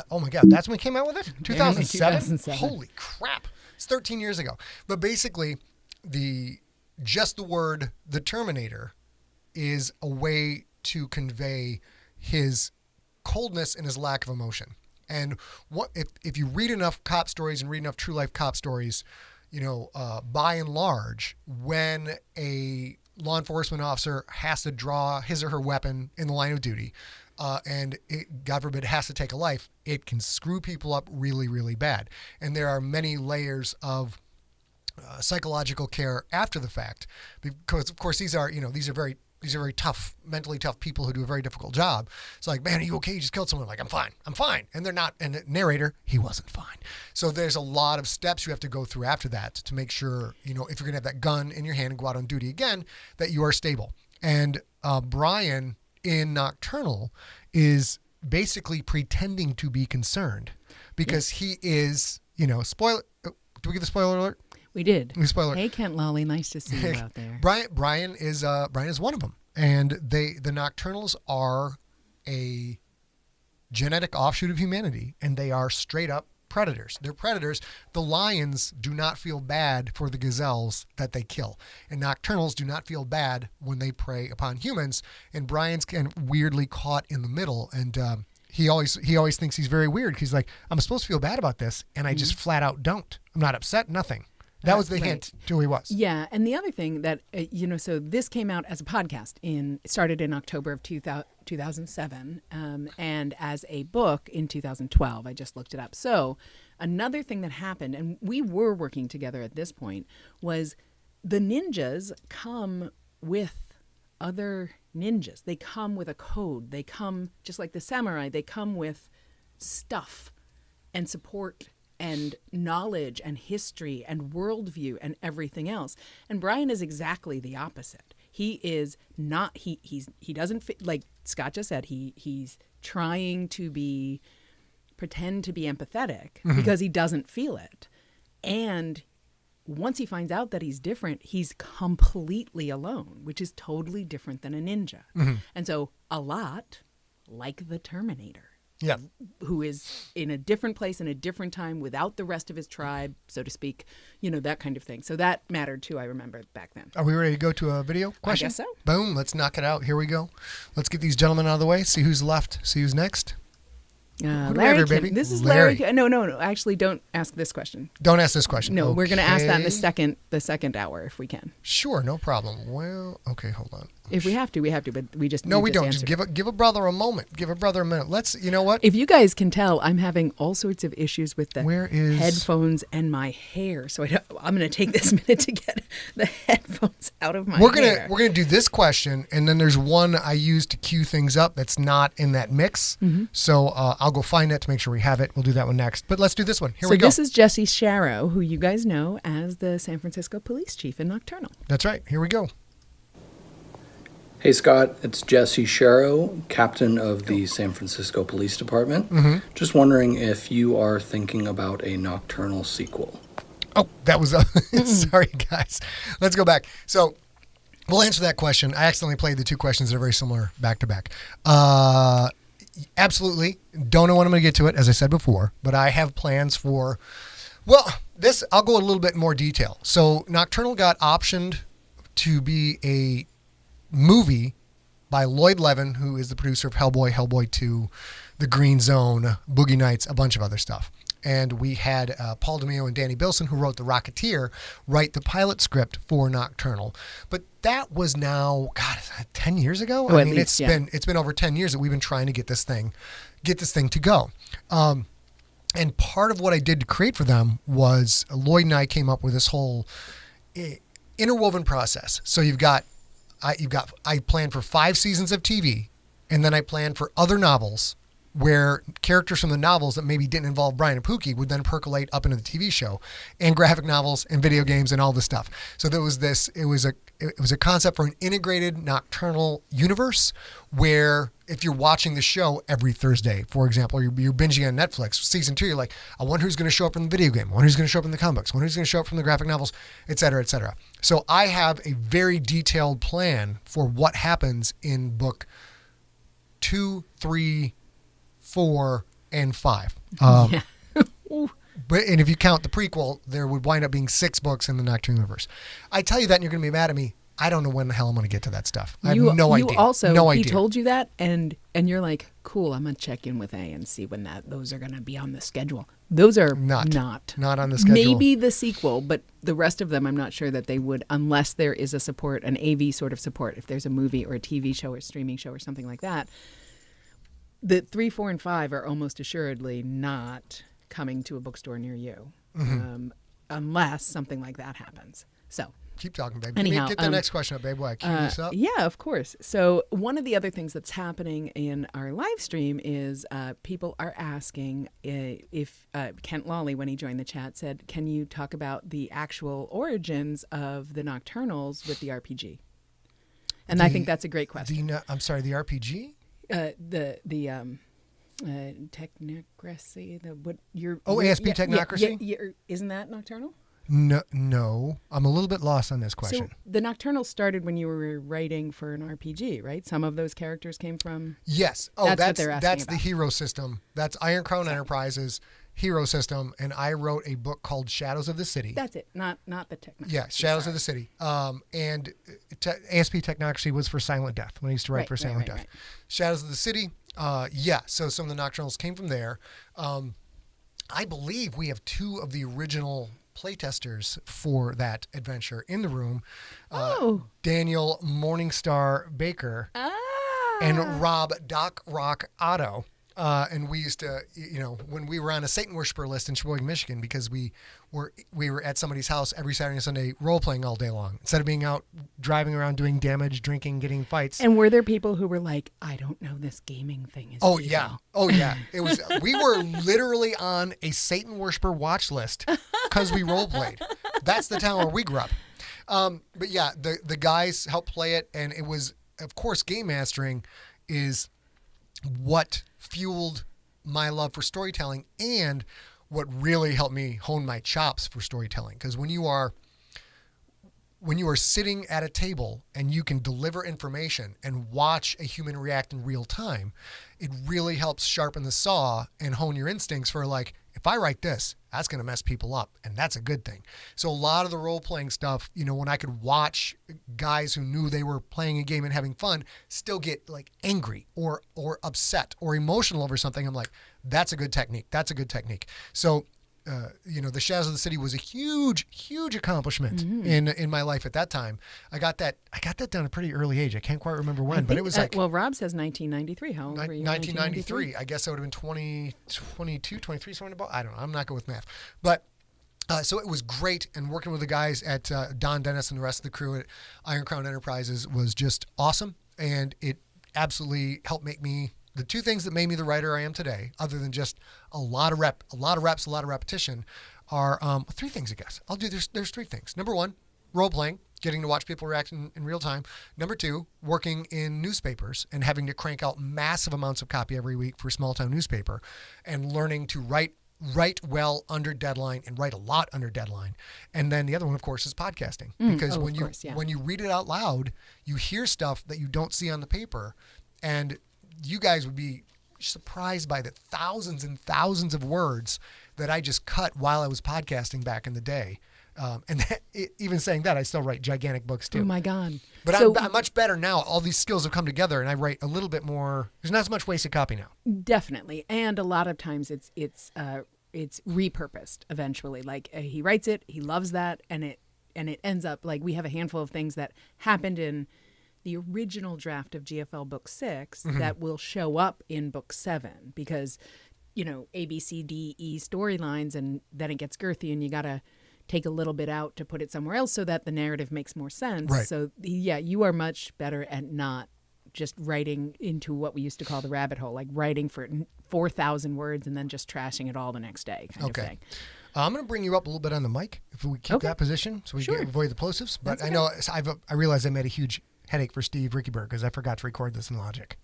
oh my God, that's when he came out with it? 2007? 2007. Holy crap. It's 13 years ago. But basically, just the word the Terminator is a way to convey his coldness and his lack of emotion. And what if you read enough cop stories and read enough true life cop stories, by and large, when a law enforcement officer has to draw his or her weapon in the line of duty, and it, God forbid, has to take a life, it can screw people up really, really bad. And there are many layers of psychological care after the fact, because of course these are very tough, mentally tough people who do a very difficult job. It's like, man, are you okay? You just killed someone. Like, I'm fine. And they're not. And the narrator, he wasn't fine. So there's a lot of steps you have to go through after that to make sure, if you're going to have that gun in your hand and go out on duty again, that you are stable. And Bryan in Nocturnal is basically pretending to be concerned because he is, spoiler. Do we get the spoiler alert? We did. Spoiler. Hey, Kent Lolly, nice to see you out there. Bryan is one of them, and the Nocturnals are a genetic offshoot of humanity, and they are straight up predators. They're predators. The lions do not feel bad for the gazelles that they kill, and Nocturnals do not feel bad when they prey upon humans. And Bryan's kind of weirdly caught in the middle, and he always thinks he's very weird. He's like, I'm supposed to feel bad about this, and I just flat out don't. I'm not upset. Nothing. That was the hint to who he was. Yeah, and the other thing that, so this came out as a podcast. It started in October of 2007, and as a book in 2012. I just looked it up. So another thing that happened, and we were working together at this point, was the ninjas come with other ninjas. They come with a code. They come, just like the samurai, they come with stuff and support and knowledge and history and worldview and everything else. And Bryan is exactly the opposite. He is not, he doesn't fit, like Scott just said, he's trying to pretend to be empathetic because he doesn't feel it. And once he finds out that he's different, he's completely alone, which is totally different than a ninja. And so a lot like the Terminator. Yeah. Who is in a different place in a different time without the rest of his tribe, so to speak, that kind of thing. So that mattered too, I remember back then. Are we ready to go to a video question? I guess so. Boom, let's knock it out. Here we go. Let's get these gentlemen out of the way, see who's left, see who's next. Who do we have Larry, here, baby? this is Larry. Larry. No. Actually, don't ask this question. Don't ask this question. No, we're going to ask that in Okay. the second hour if we can. Sure, no problem. Well, okay, hold on. If we have to, but we just No, need we this don't. answer. Just give a brother a moment. Give a brother a minute. Let's, you know what? If you guys can tell, I'm having all sorts of issues with the Where is- headphones and my hair. So I'm going to take this minute to get the headphones out of my We're hair. gonna do this question, and then there's one I use to cue things up that's not in that mix. So I'll go find that to make sure we have it. We'll do that one next. But let's do this one. Here we go. This is Jesse Sharrow, who you guys know as the San Francisco police chief in Nocturnal. That's right. Here we go. Hey Scott, it's Jesse Sharrow, captain of the San Francisco Police Department. Just wondering if you are thinking about a Nocturnal sequel. Oh, that was sorry, guys. Let's go back. So we'll answer that question. I accidentally played the two questions that are very similar back to back. Absolutely. Don't know when I'm going to get to it, as I said before, but I have plans for, well, this, I'll go a little bit more detail. So Nocturnal got optioned to be a movie by Lloyd Levin, who is the producer of Hellboy, Hellboy 2, The Green Zone, Boogie Nights, a bunch of other stuff. And we had Paul DeMeo and Danny Bilson, who wrote The Rocketeer, write the pilot script for Nocturnal. But that was now, God, 10 years ago? Oh, I at mean, least, it's been over 10 years that we've been trying to get this thing to go. And part of what I did to create for them was Lloyd and I came up with this whole interwoven process. So I planned for 5 seasons of TV, and then I planned for other novels where characters from the novels that maybe didn't involve Bryan and Pookie would then percolate up into the TV show, and graphic novels and video games and all this stuff. So there was this, it was a concept for an integrated Nocturnal universe where if you're watching the show every Thursday, for example, you're binging on Netflix, season 2, you're like, I wonder who's going to show up in the video game, I wonder who's going to show up in the comic books, I wonder who's going to show up from the graphic novels, et cetera, et cetera. So I have a very detailed plan for what happens in book 2, 3, 4, and 5. Yeah. And if you count the prequel, there would wind up being 6 books in the Nocturnal universe. I tell you that and you're going to be mad at me. I don't know when the hell I'm going to get to that stuff. I have no idea. You also, no he idea. told you that, and you're like, cool, I'm going to check in with A and see when those are going to be on the schedule. Those are not on the schedule. Maybe the sequel, but the rest of them I'm not sure that they would, unless there is a support, an AV sort of support, if there's a movie or a TV show or streaming show or something like that. The 3, 4, and 5 are almost assuredly not coming to a bookstore near you, unless something like that happens. So keep talking, babe. anyhow, Get the next question up, babe. Why? Cue this up. yeah, of course. So one of the other things that's happening in our live stream is people are asking if Kent Lawley, when he joined the chat, said, "Can you talk about the actual origins of the Nocturnals with the RPG?" And I think that's a great question. I'm sorry, the RPG. The technocracy, ASP technocracy? Yeah, isn't that Nocturnal? No, I'm a little bit lost on this question. So the Nocturnal started when you were writing for an RPG, right? Some of those characters came from. Yes. Oh, what they're asking that's about. the hero system. That's Iron Crown Enterprises hero system, and I wrote a book called Shadows of the City. That's it, not the technocracy. Yeah, Shadows of the City. And ASP Technocracy was for Silent Death when I used to write for Silent Death. Right. Shadows of the City. Yeah. So some of the Nocturnals came from there. I believe we have 2 of the original playtesters for that adventure in the room. Daniel Morningstar Baker and Rob Doc Rock Otto. And we used to, when we were on a Satan worshiper list in Sheboygan, Michigan, because we were at somebody's house every Saturday and Sunday role playing all day long instead of being out driving around doing damage, drinking, getting fights. And were there people who were like, I don't know, this gaming thing is Oh evil. yeah. It was. We were literally on a Satan worshiper watch list because we role played. That's the town where we grew up. But yeah, the guys helped play it, and it was, of course, game mastering is what fueled my love for storytelling and what really helped me hone my chops for storytelling. Because when you are sitting at a table and you can deliver information and watch a human react in real time, it really helps sharpen the saw and hone your instincts for like, if I write this, that's going to mess people up, and that's a good thing. So a lot of the role-playing stuff, when I could watch guys who knew they were playing a game and having fun still get like angry or upset or emotional over something, I'm like, that's a good technique. That's a good technique. So the Shadows of the City was a huge, huge accomplishment in my life at that time. I got that done at a pretty early age. I can't quite remember when, but it was like... well, Rob says 1993. How old were you? 1993. I guess I would have been 22, 23, something about... I don't know. I'm not good with math. But... so it was great, and working with the guys at Don Dennis and the rest of the crew at Iron Crown Enterprises was just awesome, and it absolutely helped make me... The 2 things that made me the writer I am today, other than just a lot of repetition, are 3 things, I guess. There's 3 things. Number 1, role-playing, getting to watch people react in real time. Number 2, working in newspapers and having to crank out massive amounts of copy every week for a small town newspaper and learning to write well under deadline and write a lot under deadline. And then the other one, of course, is podcasting. Because when you read it out loud, you hear stuff that you don't see on the paper. And you guys would be surprised by the thousands and thousands of words that I just cut while I was podcasting back in the day. Even saying that, I still write gigantic books too. Oh my God. But I'm much better now. All these skills have come together and I write a little bit more. There's not as much wasted copy now. Definitely. And a lot of times it's repurposed eventually. Like he writes it, he loves that, and it ends up like we have a handful of things that happened in the original draft of GFL Book 6 that will show up in Book 7 because, A, B, C, D, E storylines, and then it gets girthy and you got to take a little bit out to put it somewhere else so that the narrative makes more sense. Right. So, yeah, you are much better at not just writing into what we used to call the rabbit hole, like writing for 4,000 words and then just trashing it all the next day kind of thing. I'm going to bring you up a little bit on the mic if we keep that position so we can avoid the plosives. But I know I realized I made a huge headache for Steve Rickyberg because I forgot to record this in Logic.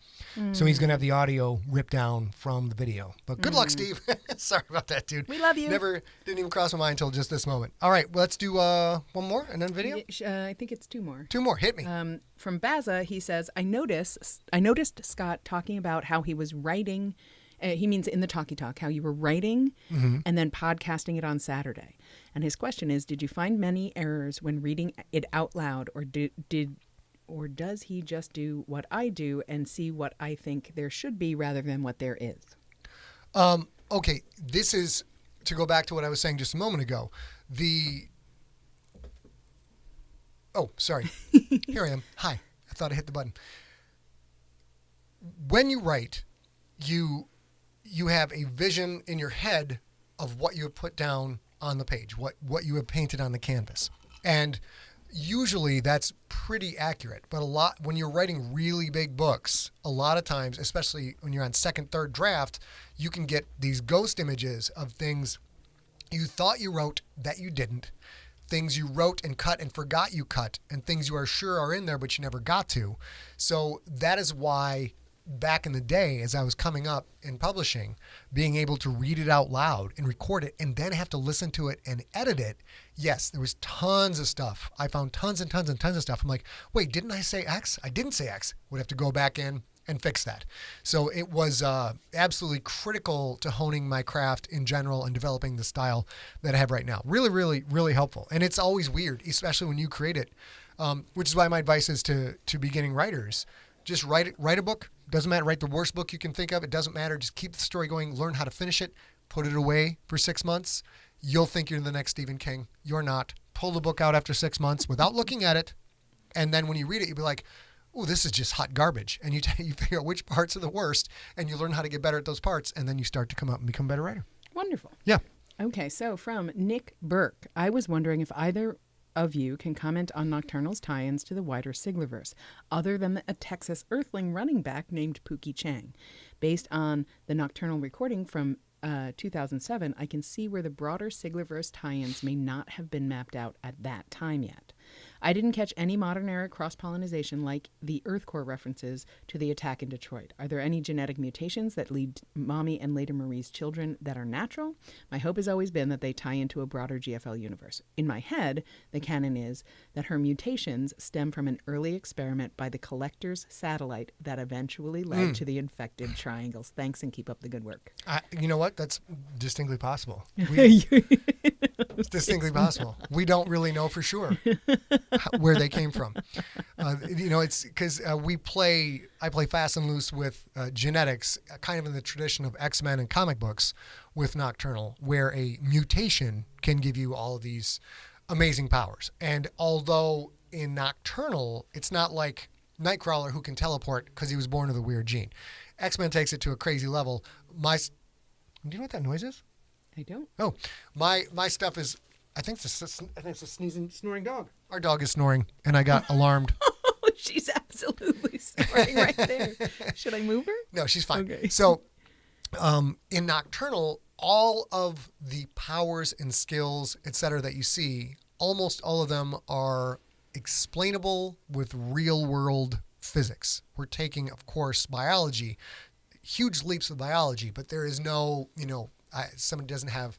So he's going to have the audio ripped down from the video. But good luck, Steve. Sorry about that, dude. We love you. Didn't even cross my mind until just this moment. All right, well, let's do one more and then video. I think it's 2 more. 2 more. Hit me. From Baza, he says, I noticed Scott talking about how he was writing. He means in the Talkie Talk, how you were writing and then podcasting it on Saturday. And his question is, did you find many errors when reading it out loud, or does he just do what I do and see what I think there should be rather than what there is? Okay, this is, to go back to what I was saying just a moment ago, sorry. Here I am. Hi. I thought I hit the button. When you write, you have a vision in your head of what you have put down on the page, what you have painted on the canvas. And usually that's pretty accurate, but when you're writing really big books, a lot of times, especially when you're on second, third draft, you can get these ghost images of things you thought you wrote that you didn't, things you wrote and cut and forgot you cut, and things you are sure are in there but you never got to. So that is why back in the day, as I was coming up in publishing, being able to read it out loud and record it and then have to listen to it and edit it, yes, there was tons of stuff. I found tons and tons and tons of stuff. I'm like, wait, didn't I say X? I didn't say X. Would have to go back in and fix that. So it was absolutely critical to honing my craft in general and developing the style that I have right now. Really, really, really helpful. And it's always weird, especially when you create it, which is why my advice is to beginning writers, just write a book. Doesn't matter. Write the worst book you can think of. It doesn't matter. Just keep the story going. Learn how to finish it. Put it away for 6 months. You'll think you're the next Stephen King. You're not. Pull the book out after 6 months without looking at it. And then when you read it, you'll be like, oh, this is just hot garbage. And you figure out which parts are the worst, and you learn how to get better at those parts, and then you start to come up and become a better writer. Wonderful. Yeah. Okay, so from Nick Burke, I was wondering if either of you can comment on Nocturnal's tie-ins to the wider Siglerverse, other than a Texas Earthling running back named Pookie Chang. Based on the Nocturnal recording from 2007, I can see where the broader Siglerverse tie-ins may not have been mapped out at that time yet. I didn't catch any modern era cross-pollinization like the Earthcore references to the attack in Detroit. Are there any genetic mutations that lead Mommy and later Marie's children that are natural? My hope has always been that they tie into a broader GFL universe. In my head, the canon is that her mutations stem from an early experiment by the Collector's satellite that eventually led to the infected triangles. Thanks and keep up the good work. You know what? That's distinctly possible. It's distinctly possible. We don't really know for sure where they came from. It's because I play fast and loose with genetics, kind of in the tradition of X-Men and comic books with Nocturnal, where a mutation can give you all of these amazing powers. And although in Nocturnal, it's not like Nightcrawler who can teleport because he was born with a weird gene. X-Men takes it to a crazy level. Do you know what that noise is? I don't. Oh, my stuff is. I think it's a snoring dog. Our dog is snoring, and I got alarmed. She's absolutely snoring right there. Should I move her? No, she's fine. Okay. So, in Nocturnal, all of the powers and skills, etc., that you see, almost all of them are explainable with real world physics. We're taking, of course, biology, huge leaps of biology, but there is no, someone doesn't have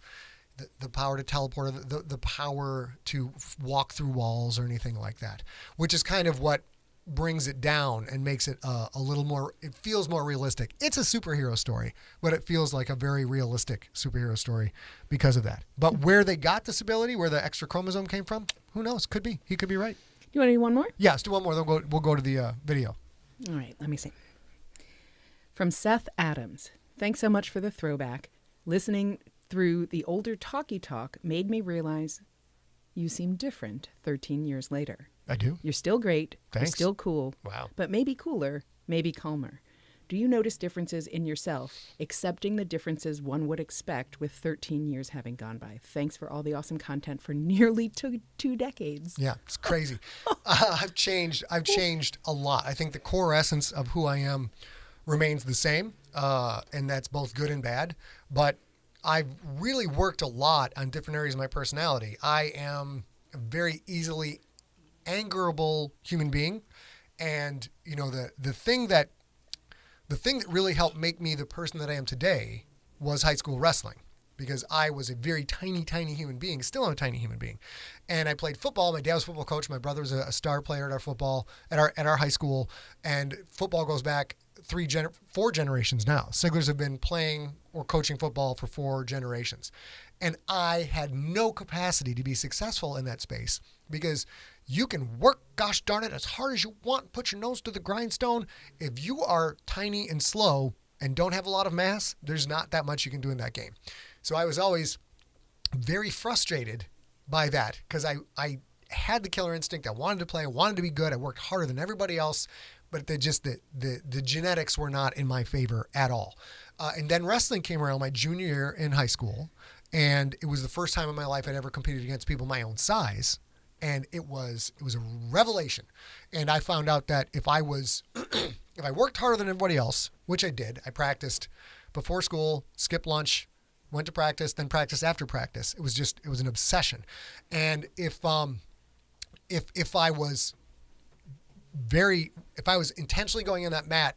the power to teleport, or the power to walk through walls or anything like that, which is kind of what brings it down and makes it a little more, it feels more realistic. It's a superhero story, but it feels like a very realistic superhero story because of that. But where they got this ability, where the extra chromosome came from, who knows? Could be. He could be right. You want to do one more? Yeah, let's do one more. Then we'll go to the video. All right, let me see. From Seth Adams. Thanks so much for the throwback. Listening through the older talkie talk made me realize you seem different 13 years later. I do. You're still great. Thanks. You're still cool. Wow. But maybe cooler, maybe calmer. Do you notice differences in yourself, accepting the differences one would expect with 13 years having gone by? Thanks for all the awesome content for nearly two decades. Yeah, it's crazy. I've changed a lot. I think the core essence of who I am remains the same, and that's both good and bad. But I've really worked a lot on different areas of my personality. I am a very easily angerable human being, and the thing that really helped make me the person that I am today was high school wrestling, because I was a very tiny human being, still am a tiny human being, and I played football. My dad was a football coach. My brother was a star player at our high school, and football goes back 4 generations now. Siglers have been playing or coaching football for 4 generations, and I had no capacity to be successful in that space, because you can work, gosh darn it, as hard as you want, put your nose to the grindstone. If you are tiny and slow and don't have a lot of mass, there's not that much you can do in that game. So I was always very frustrated by that, because I had the killer instinct. I wanted to play. I wanted to be good. I worked harder than everybody else, but the genetics were not in my favor at all. And then wrestling came around my junior year in high school, and it was the first time in my life I'd ever competed against people my own size. And it was a revelation. And I found out that if I worked harder than everybody else, which I did, I practiced before school, skipped lunch, went to practice, then practiced after practice. It was an obsession. And if I was intentionally going on that mat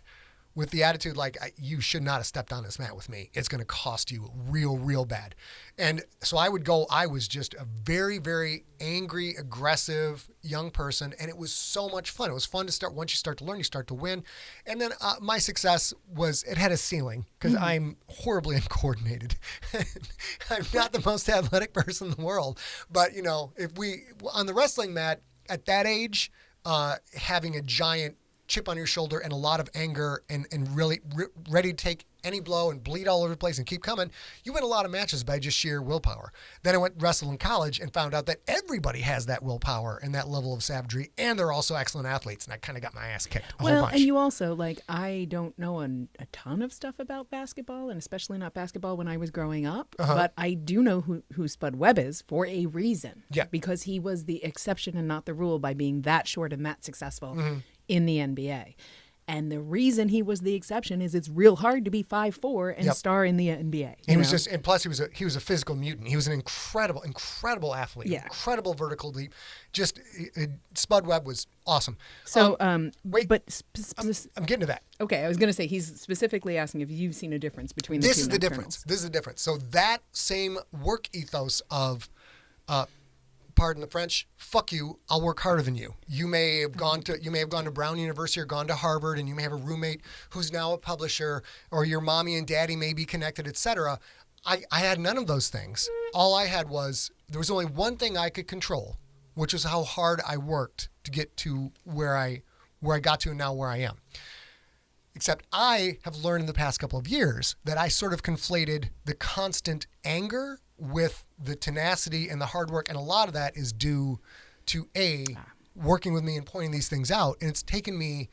with the attitude like, you should not have stepped on this mat with me, it's going to cost you real bad. And so I was just a very, very angry, aggressive young person. And it was so much fun. It was fun to start. Once you start to learn, you start to win. And then my success it had a ceiling, because I'm horribly uncoordinated. I'm not the most athletic person in the world. But, on the wrestling mat at that age, having a giant chip on your shoulder and a lot of anger and really ready to take any blow and bleed all over the place and keep coming, you win a lot of matches by just sheer willpower. Then I went wrestle in college and found out that everybody has that willpower and that level of savagery, and they're also excellent athletes, and I kind of got my ass kicked a whole bunch. And you also, I don't know a ton of stuff about basketball, and especially not basketball when I was growing up, but I do know who Spud Webb is for a reason. Yeah. Because he was the exception and not the rule by being that short and that successful in the NBA. And the reason he was the exception is it's real hard to be 5'4" and star in the NBA. He was and plus he was a physical mutant. He was an incredible athlete. Yeah. Incredible vertical leap. Just Spud Webb was awesome. So, wait, but I'm getting to that. Okay, I was going to say he's specifically asking if you've seen a difference between the two. This is the difference. So that same work ethos of, pardon the French, fuck you, I'll work harder than you. You may have gone to Brown University or gone to Harvard, and you may have a roommate who's now a publisher, or your mommy and daddy may be connected, etc. I had none of those things. All I had was, there was only one thing I could control, which was how hard I worked to get to where I got to and now where I am. Except I have learned in the past couple of years that I sort of conflated the constant anger with the tenacity and the hard work, and a lot of that is due to working with me and pointing these things out. And it's taken me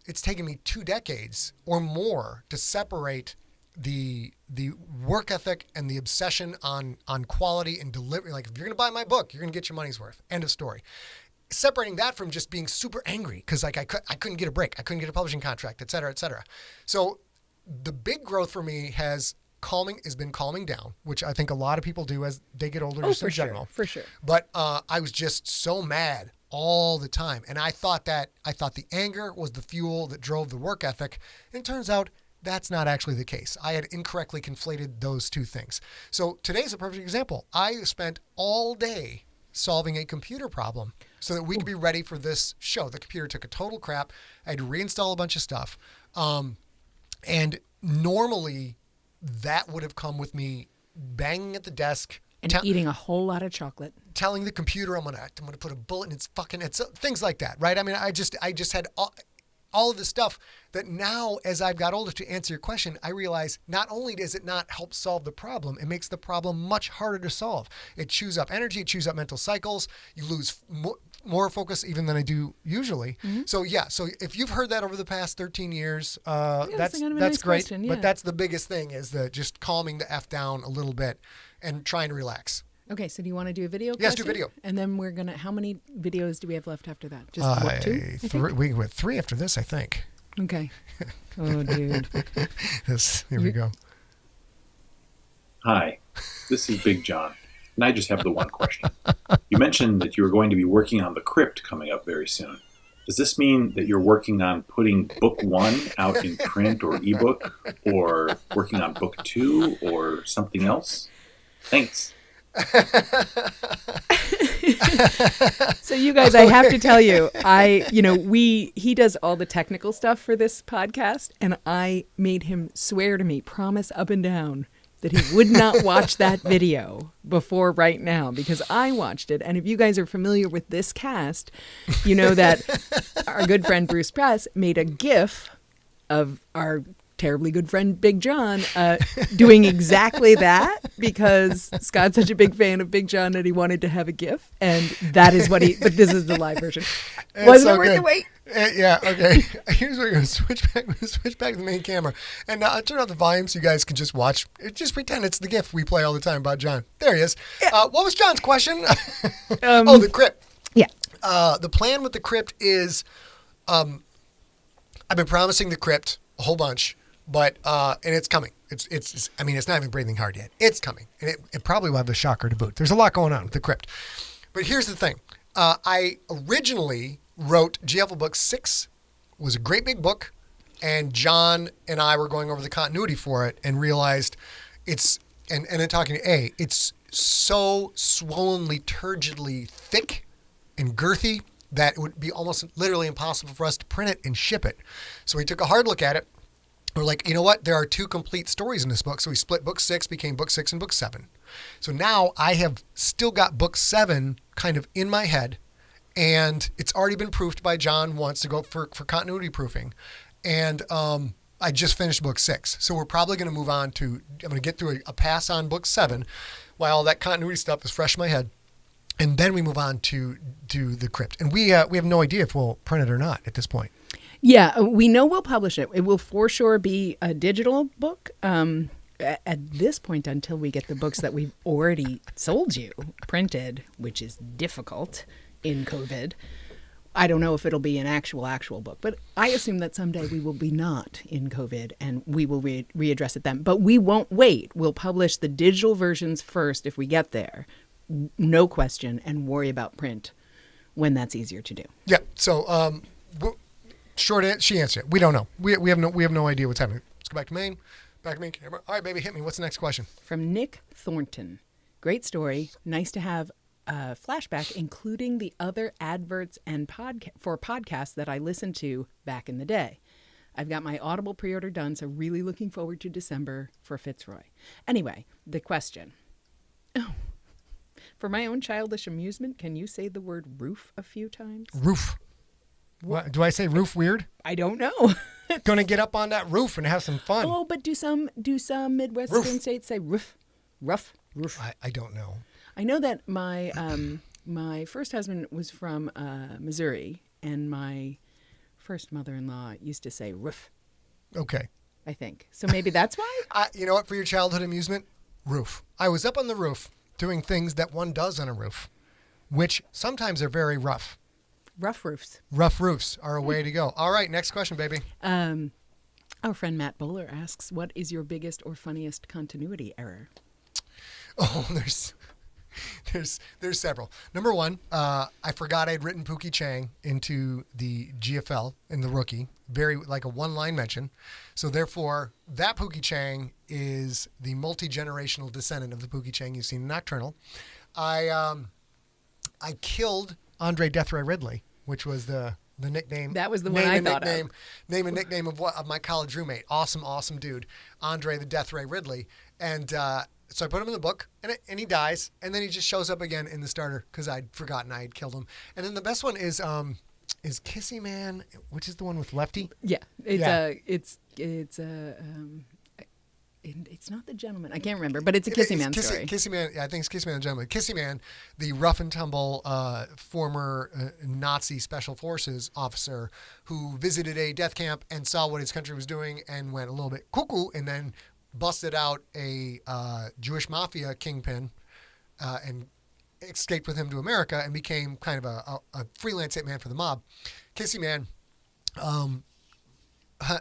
2 decades or more to separate the work ethic and the obsession on quality and delivery. Like, if you're going to buy my book, you're going to get your money's worth. End of story. Separating that from just being super angry because I couldn't get a break, I couldn't get a publishing contract, et cetera, et cetera. So the big growth for me has has been calming down, which I think a lot of people do as they get older, Oh, just for in sure, general. for sure. But I was just so mad all the time. And I thought the anger was the fuel that drove the work ethic. And it turns out that's not actually the case. I had incorrectly conflated those two things. So today's a perfect example. I spent all day solving a computer problem so that we could be ready for this show. The computer took a total crap. I had to reinstall a bunch of stuff. And normally that would have come with me banging at the desk And eating a whole lot of chocolate. telling the computer I'm gonna put a bullet in its things like that, right? I mean, I just had all of the stuff that now, as I've got older, to answer your question, I realize not only does it not help solve the problem, it makes the problem much harder to solve. It chews up energy, it chews up mental cycles. You lose more focus even than I do usually. Mm-hmm. So if you've heard that over the past 13 years, that's kind of a that's nice great. question, yeah. But that's the biggest thing, is just calming the F down a little bit and trying to relax. Okay, so do you want to do a video? Yes, do question? video. And then we're gonna. How many videos do we have left after that? Just what, 2? I think? We went 3 after this, I think. Okay. Oh, dude. Here we go. Hi, this is Big John, and I just have the one question. You mentioned that you were going to be working on The Crypt coming up very soon. Does this mean that you're working on putting book 1 out in print or ebook, or working on book 2 or something else? Thanks. So you guys, I have to tell you, he does all the technical stuff for this podcast, and I made him swear to me, promise up and down, that he would not watch that video before right now, because I watched it. And if you guys are familiar with this cast, you know that our good friend Bruce Press made a GIF of our terribly good friend Big John doing exactly that, because Scott's such a big fan of Big John that he wanted to have a GIF, and that is what but this is the live version. Wasn't it worth the wait? Yeah, okay. Here's where you're going to switch back to the main camera. And I'll turn off the volume so you guys can just watch. Just pretend it's the GIF we play all the time about John. There he is. What was John's question? The crypt. Yeah. The plan with the crypt is I've been promising the crypt a whole bunch, but and it's coming. It's not even breathing hard yet. It's coming. And it probably will have the shocker to boot. There's a lot going on with the crypt. But here's the thing. I originally wrote GFL Book 6. It was a great big book, and John and I were going over the continuity for it and realized it's then talking to A, it's so swollenly, turgidly thick and girthy that it would be almost literally impossible for us to print it and ship it. So we took a hard look at it. We're like, you know what? There are 2 complete stories in this book. So we split book 6, became book 6 and book 7. So now I have still got book 7 kind of in my head, and it's already been proofed by John once to go for continuity proofing. And I just finished book 6. So we're probably going to move on to, I'm going to get through a pass on book 7 while all that continuity stuff is fresh in my head. And then we move on to the crypt. And we have no idea if we'll print it or not at this point. Yeah, we know we'll publish it. It will for sure be a digital book. At this point, until we get the books that we've already sold you printed, which is difficult in COVID, I don't know if it'll be an actual book. But I assume that someday we will be not in COVID, and we will readdress it then. But we won't wait. We'll publish the digital versions first if we get there, no question, and worry about print when that's easier to do. Yeah. So short answer, she answered it. We don't know. We have no idea what's happening. Let's go back to main. Back to main camera. All right, baby, hit me. What's the next question? From Nick Thornton. Great story. Nice to have a flashback, including the other adverts and for podcasts that I listened to back in the day. I've got my Audible pre-order done, so really looking forward to December for Fitzroy. Anyway, the question. Oh. For my own childish amusement, can you say the word roof a few times? Roof. What, do I say roof weird? I don't know. Gonna get up on that roof and have some fun. Oh, but do some Midwestern states say roof? Roof? I don't know. I know that my my first husband was from Missouri, and my first mother-in-law used to say roof. Okay. I think. So maybe that's why? You know what, for your childhood amusement? Roof. I was up on the roof doing things that one does on a roof, which sometimes are very rough. Rough roofs. Rough roofs are a way to go. All right, next question, baby. Our friend Matt Bowler asks, what is your biggest or funniest continuity error? Oh, there's several. Number one, I forgot I'd written Pookie Chang into the GFL in the rookie, very like a one-line mention. So therefore, that Pookie Chang is the multi-generational descendant of the Pookie Chang you've seen in Nocturnal. I killed Andre Death Ray Ridley, which was the nickname. That was the one I thought of. Name and nickname of my college roommate. Awesome dude, Andre the Death Ray Ridley, and. So I put him in the book, and he dies, and then he just shows up again in the starter because I'd forgotten I had killed him. And then the best one is Kissy Man, which is the one with Lefty. Yeah, it's not the gentleman. I can't remember, but it's a Kissy Man story. Kissy Man, yeah, I think it's Kissy Man the gentleman. Kissy Man, the rough and tumble former Nazi special forces officer who visited a death camp and saw what his country was doing and went a little bit cuckoo, and then busted out a Jewish mafia kingpin and escaped with him to America and became kind of a freelance hitman for the mob. Kissy Man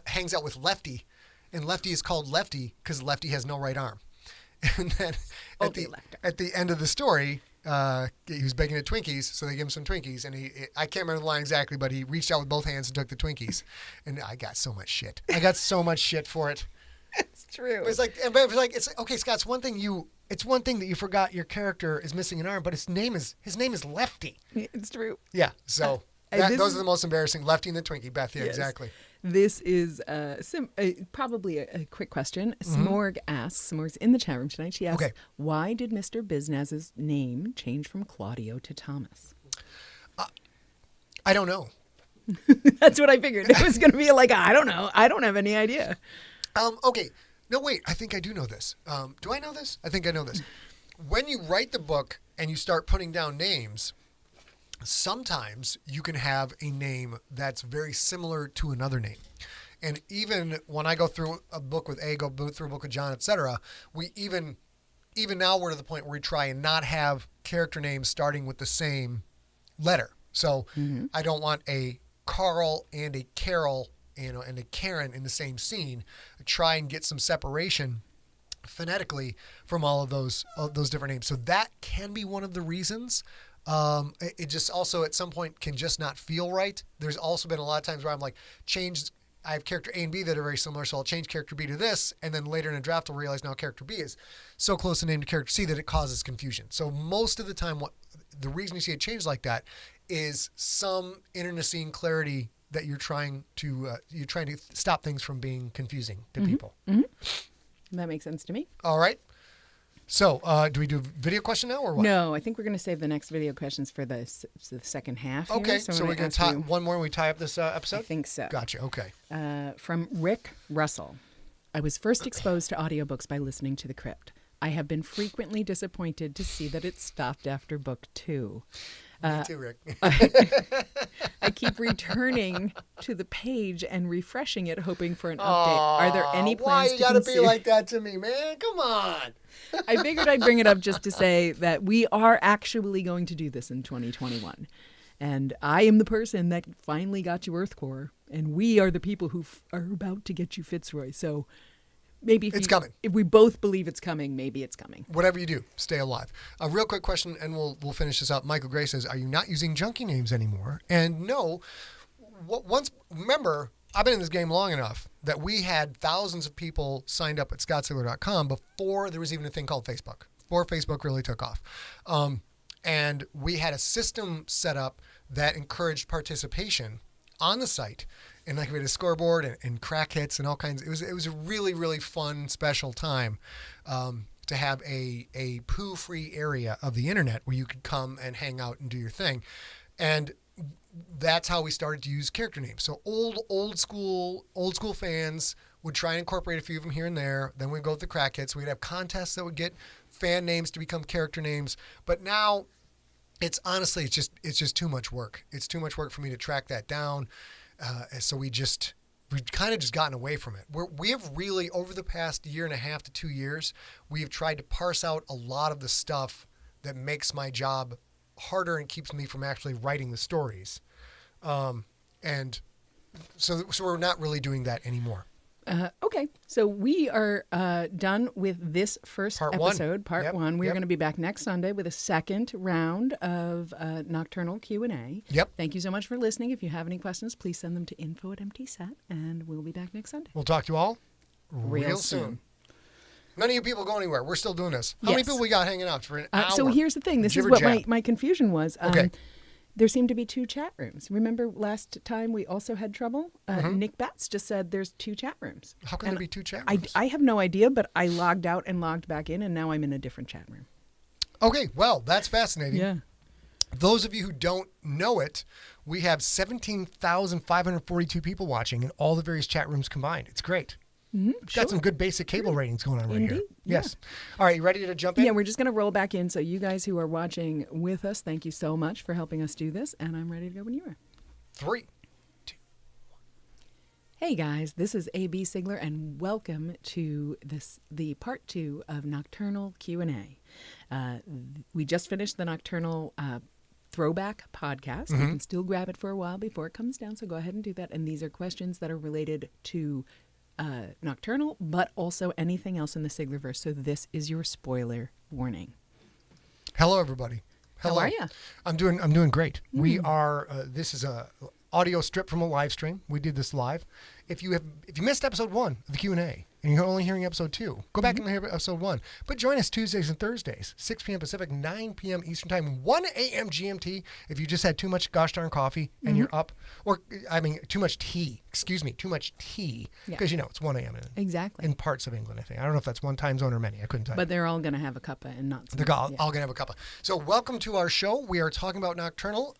hangs out with Lefty, and Lefty is called Lefty because Lefty has no right arm. And then at the end of the story, he was begging at Twinkies, so they give him some Twinkies, and I can't remember the line exactly, but he reached out with both hands and took the Twinkies. And I got so much shit. I got so much shit for it. It's true. It's like okay, Scott. It's one thing that you forgot your character is missing an arm, but his name is Lefty. It's true. Yeah. So those are the most embarrassing. Lefty and the Twinkie. Beth. Yeah, yes. Exactly. This is probably a quick question. Smorg asks. Smorg's in the chat room tonight. She asks, why did Mr. Biz-Nass's name change from Claudio to Thomas? I don't know. That's what I figured. It was going to be like, I don't know. I don't have any idea. Okay. No, wait. I think I do know this. Do I know this? I think I know this. When you write the book and you start putting down names, sometimes you can have a name that's very similar to another name. And even when I go through a book with A, go through a book with John, etc., we even now we're to the point where we try and not have character names starting with the same letter. So I don't want a Carl and a Carol, and a Karen in the same scene. I try and get some separation phonetically from all of those different names. So that can be one of the reasons. It just also at some point can just not feel right. There's also been a lot of times where I'm like, I have character A and B that are very similar, so I'll change character B to this, and then later in a draft I'll realize now character B is so close in name to character C that it causes confusion. So most of the time, the reason you see it change like that is some internecine clarity that you're trying to stop things from being confusing to people. That makes sense to me. All right. So, do we do a video question now or what? No, I think we're going to save the next video questions for the second half. Okay, here. so we're going to tie one more and we tie up this episode? I think so. Gotcha, okay. From Rick Russell. I was first exposed to audiobooks by listening to The Crypt. I have been frequently disappointed to see that it stopped after book 2. Me too, Rick. I keep returning to the page and refreshing it, hoping for an update. Are there any plans why you gotta be like that to me, man? Come on. I figured I'd bring it up just to say that we are actually going to do this in 2021. And I am the person that finally got you Earthcore, and we are the people who are about to get you Fitzroy. So maybe it's coming. If we both believe it's coming, maybe it's coming. Whatever you do, stay alive. A real quick question, and we'll finish this up. Michael Gray says, "Are you not using Junkie names anymore?" And no. Remember, I've been in this game long enough that we had thousands of people signed up at ScottSigler.com before there was even a thing called Facebook. Before Facebook really took off, and we had a system set up that encouraged participation on the site. And like we had a scoreboard and crack hits and all kinds. It was a really, really fun, special time to have a poo-free area of the internet where you could come and hang out and do your thing. And that's how we started to use character names. So old school fans would try and incorporate a few of them here and there. Then we'd go with the crack hits. We'd have contests that would get fan names to become character names. But now it's just too much work. It's too much work for me to track that down. So we've kind of just gotten away from it. We have really, over the past year and a half to 2 years, we have tried to parse out a lot of the stuff that makes my job harder and keeps me from actually writing the stories. And so we're not really doing that anymore. Okay, so we are done with this first Part one. episode, part Yep, one. We're yep. going to be back next Sunday with a second round of Nocturnal Q&A. Yep. Thank you so much for listening. If you have any questions, please send them to info@emptyset, and we'll be back next Sunday. We'll talk to you all Real soon. soon. None of you people go anywhere. We're still doing this. How many Yes. people we got hanging out for an hour? So here's the thing. This is Jibber what jab. my confusion was. Okay. There seemed to be 2 chat rooms. Remember last time we also had trouble? Mm-hmm. Nick Batts just said there's 2 chat rooms. How can And there be 2 chat I, rooms? I have no idea, but I logged out and logged back in, and now I'm in a different chat room. Okay, well, that's fascinating. Yeah. Those of you who don't know it, we have 17,542 people watching in all the various chat rooms combined. It's great. We've got some good basic cable ratings going on right here. Indeed, yeah. Yes. All right, you ready to jump in? Yeah, we're just going to roll back in. So you guys who are watching with us, thank you so much for helping us do this. And I'm ready to go when you are. 3. Hey guys, this is A.B. Sigler, and welcome to the part 2 of Nocturnal Q&A. We just finished the Nocturnal Throwback podcast. You can still grab it for a while before it comes down, so go ahead and do that. And these are questions that are related to Nocturnal, but also anything else in the Siglerverse. So this is your spoiler warning. Hello, everybody. Hello. How are ya? I'm doing great. We are. This is a audio strip from a live stream. We did this live. If you missed episode 1 of the Q&A and you're only hearing episode 2, go back and hear episode 1. But join us Tuesdays and Thursdays, 6 p.m. Pacific, 9 p.m. Eastern Time, 1 a.m. GMT. If you just had too much gosh darn coffee and you're up, or too much tea. Excuse me, too much tea, because it's 1 a.m. Exactly. in parts of England. I think I don't know if that's one time zone or many. I couldn't tell you. But they're all going to have a cuppa and not some. They're all going to have a couple. So welcome to our show. We are talking about Nocturnal.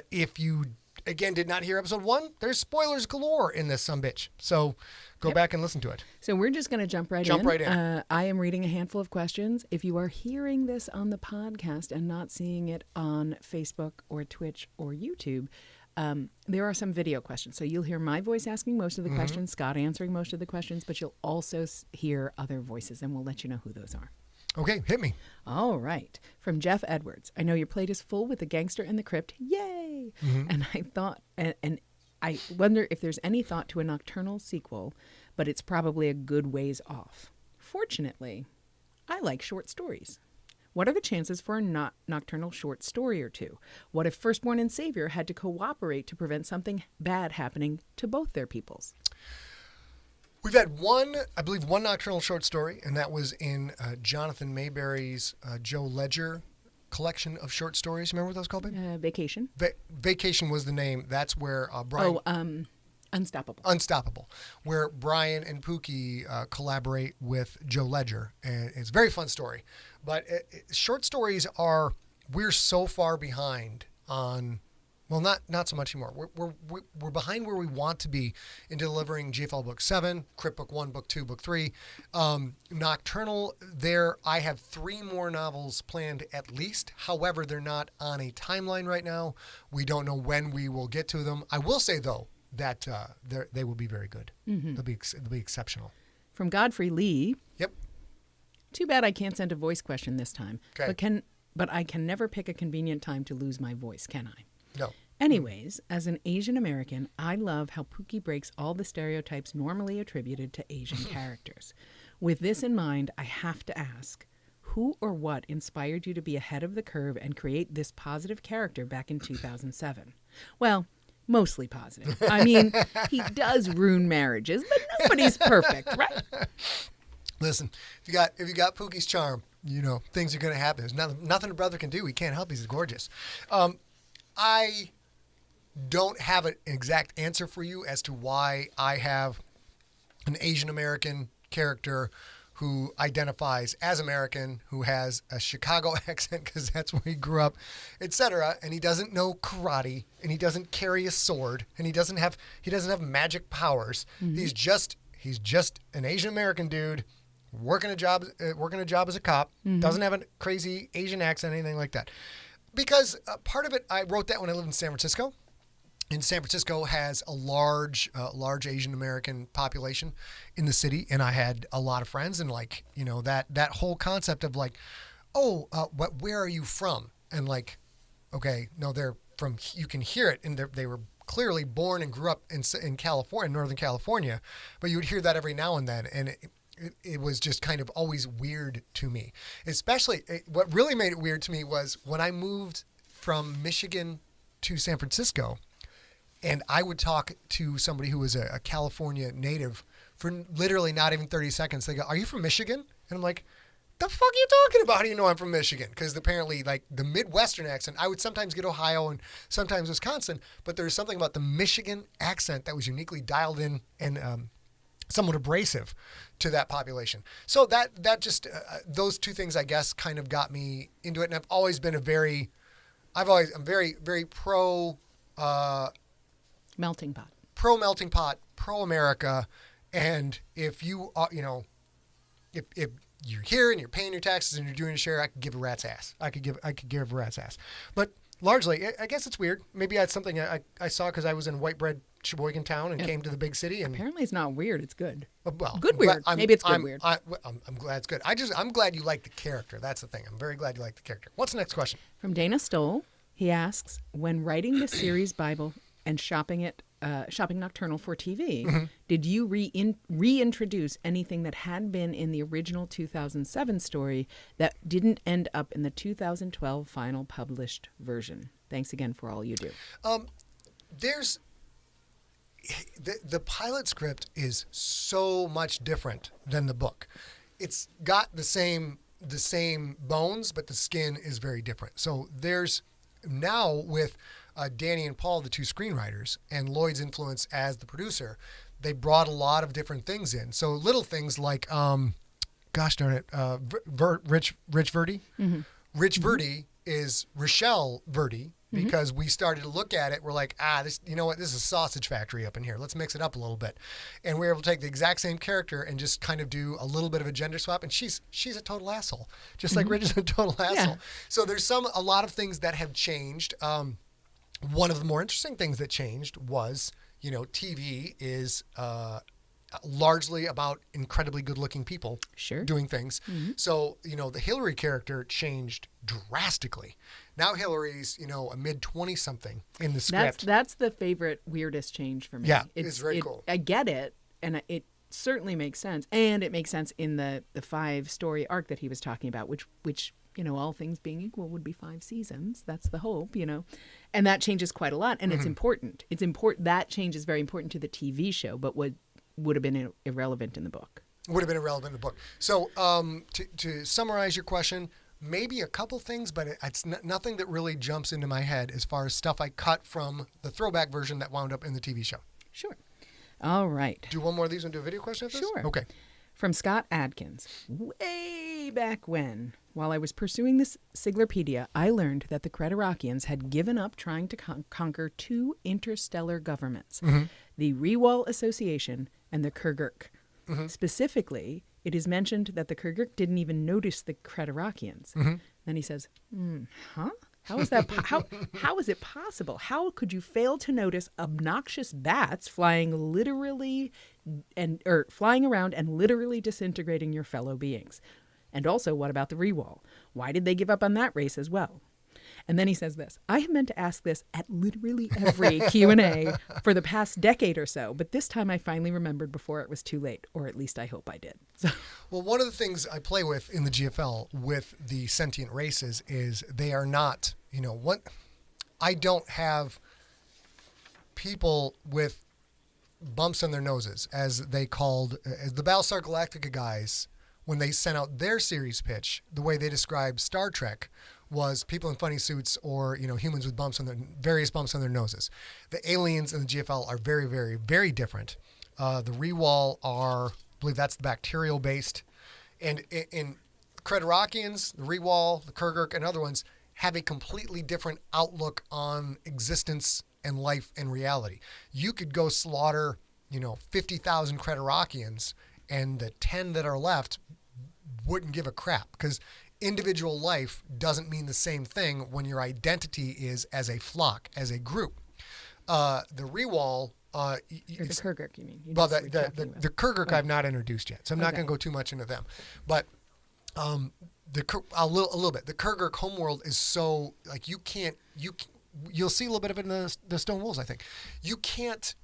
If you, again, did not hear episode 1, there's spoilers galore in this sumbitch. So go back and listen to it. So we're just going to jump right in. I am reading a handful of questions. If you are hearing this on the podcast and not seeing it on Facebook or Twitch or YouTube, there are some video questions. So you'll hear my voice asking most of the questions, Scott answering most of the questions, but you'll also hear other voices, and we'll let you know who those are. Okay, hit me. All right. From Jeff Edwards. I know your plate is full with the gangster in the crypt. Yay! And I thought, and I wonder if there's any thought to a Nocturnal sequel, but it's probably a good ways off. Fortunately, I like short stories. What are the chances for a Nocturnal short story or 2? What if Firstborn and Savior had to cooperate to prevent something bad happening to both their peoples? We've had one Nocturnal short story, and that was in Jonathan Mayberry's Joe Ledger collection of short stories. Remember what that was called, babe? Vacation. Vacation was the name. That's where Bryan... Unstoppable. Unstoppable, where Bryan and Pookie collaborate with Joe Ledger, and it's a very fun story. But short stories we're so far behind on, well, not so much anymore. We're behind where we want to be in delivering GFL Book 7, Crypt Book 1, Book 2, Book 3. Nocturnal, I have 3 more novels planned at least. However, they're not on a timeline right now. We don't know when we will get to them. I will say, though, that they will be very good. They'll be exceptional. From Godfrey Lee. Yep. Too bad I can't send a voice question this time. Okay. But I can never pick a convenient time to lose my voice, can I? No. Anyways, as an Asian American, I love how Pookie breaks all the stereotypes normally attributed to Asian characters. With this in mind, I have to ask, who or what inspired you to be ahead of the curve and create this positive character back in 2007? Well, mostly positive. I mean, he does ruin marriages, but nobody's perfect, right? Listen, if you got Pookie's charm, things are going to happen. There's nothing a brother can do. He can't help. He's gorgeous. I don't have an exact answer for you as to why I have an Asian American character who identifies as American, who has a Chicago accent because that's where he grew up, etc. And he doesn't know karate, and he doesn't carry a sword, and he doesn't have magic powers. He's just an Asian American dude working a job as a cop. Doesn't have a crazy Asian accent, anything like that. Because part of it, I wrote that when I lived in San Francisco. And San Francisco has a large Asian American population in the city, and I had a lot of friends, and that whole concept of where are you from? And okay, no, they're from. You can hear it, and they were clearly born and grew up in California, Northern California, but you would hear that every now and then, and it was just kind of always weird to me. Especially, what really made it weird to me was when I moved from Michigan to San Francisco, and I would talk to somebody who was a California native for literally not even 30 seconds. They go, "Are you from Michigan?" And I'm like, "The fuck are you talking about? How do you know I'm from Michigan?" Because apparently, like, the Midwestern accent, I would sometimes get Ohio and sometimes Wisconsin, but there's something about the Michigan accent that was uniquely dialed in and somewhat abrasive to that population. So that just, those two things, I guess, kind of got me into it. And I've always been I'm very, very pro Melting pot. pro melting pot, pro America. And if you are, if you're here and you're paying your taxes and you're doing a share, I could give a rat's ass. I could give a rat's ass. But largely, I guess it's weird. Maybe that's something I saw because I was in white bread Sheboygan town and came to the big city. And Apparently it's not weird. It's good. well, Good weird. Maybe it's good weird. I'm glad it's good. I'm glad you like the character. That's the thing. I'm very glad you like the character. What's the next question? From Dana Stoll, he asks, when writing the series Bible and shopping Nocturnal for TV, did you reintroduce anything that had been in the original 2007 story that didn't end up in the 2012 final published version? Thanks again for all you do. There's the pilot script is so much different than the book. It's got the same bones, but the skin is very different. So there's now with Danny and Paul, the two screenwriters, and Lloyd's influence as the producer, they brought a lot of different things in. So little things like, gosh darn it, Rich Verdi. Mm-hmm. Rich Verdi is Rochelle Verdi because we started to look at it. We're like, this, you know what? This is a sausage factory up in here. Let's mix it up a little bit. And we were able to take the exact same character and just kind of do a little bit of a gender swap. And she's a total asshole, just like Rich is a total asshole. So there's a lot of things that have changed. One of the more interesting things that changed was, TV is largely about incredibly good-looking people doing things. Mm-hmm. So, the Hillary character changed drastically. Now Hillary's, a mid-20-something in the script. That's the favorite, weirdest change for me. Yeah, it's very cool. I get it, and it certainly makes sense. And it makes sense in the 5-story arc that he was talking about, which all things being equal would be 5 seasons. That's the hope, And that changes quite a lot, and it's important. It's important. That change is very important to the TV show, but would have been irrelevant in the book. Would have been irrelevant in the book. So to summarize your question, maybe a couple things, but it's nothing that really jumps into my head as far as stuff I cut from the throwback version that wound up in the TV show. Sure. All right. Do one more of these and do a video question after this? Sure. Okay. From Scott Adkins. Way back when, while I was pursuing this Siglerpedia, I learned that the Creterakians had given up trying to conquer 2 interstellar governments, the Rewall Association and the Kurgurk. Specifically, it is mentioned that the Kurgurk didn't even notice the Creterakians. Then he says, huh? How is that? How is it possible? How could you fail to notice obnoxious bats flying around and literally disintegrating your fellow beings? And also, what about the Rewall? Why did they give up on that race as well? And then he says this, I have meant to ask this at literally every Q&A for the past decade or so, but this time I finally remembered before it was too late, or at least I hope I did. So. Well, one of the things I play with in the GFL with the sentient races is they are not, I don't have people with bumps on their noses, as they called, as the Battlestar Galactica guys, when they sent out their series pitch, the way they described Star Trek was people in funny suits or, humans with various bumps on their noses. The aliens in the GFL are very, very, very different. The Rewall I believe that's the bacterial based. And in Creterakians, the Rewall, the Kurgurk, and other ones have a completely different outlook on existence and life and reality. You could go slaughter, 50,000 Creterakians, and the 10 that are left wouldn't give a crap because individual life doesn't mean the same thing when your identity is as a flock, as a group. The Rewall... or the Kurgurk, you mean? Well, the Kurgurk I've not introduced yet, so I'm not going to go too much into them. But a little bit. The Kurgurk homeworld is so, like, you'll see a little bit of it in the stone walls, I think. You can't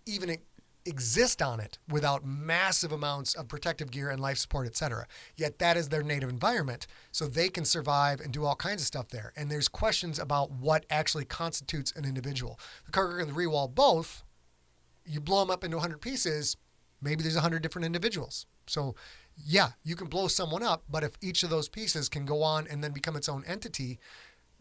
even exist on it without massive amounts of protective gear and life support, etc. Yet that is their native environment, so they can survive and do all kinds of stuff there. And there's questions about what actually constitutes an individual. The Kargurk and the Rewall both, you blow them up into 100 pieces, maybe there's 100 different individuals. So yeah, you can blow someone up, but if each of those pieces can go on and then become its own entity,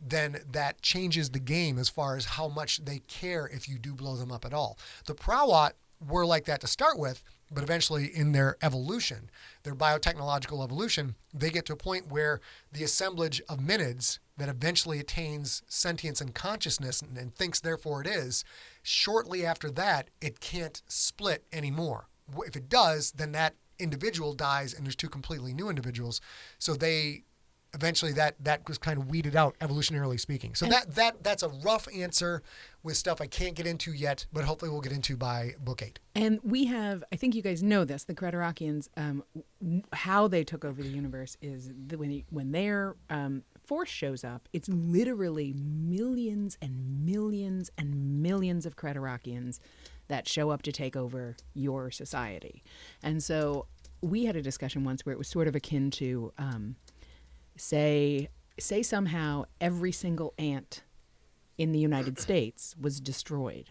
then that changes the game as far as how much they care if you do blow them up at all. The Prawat were like that to start with, but eventually in their evolution, their biotechnological evolution, they get to a point where the assemblage of minids that eventually attains sentience and consciousness and thinks therefore it is, shortly after that, it can't split anymore. If it does, then that individual dies and there's two completely new individuals. So they eventually that was kind of weeded out, evolutionarily speaking. So that's a rough answer with stuff I can't get into yet, but hopefully we'll get into by book 8. And we have, I think you guys know this, the Creterakians, how they took over the universe is when their force shows up, it's literally millions and millions and millions of Creterakians that show up to take over your society. And so we had a discussion once where it was sort of akin to say somehow every single ant in the United States was destroyed.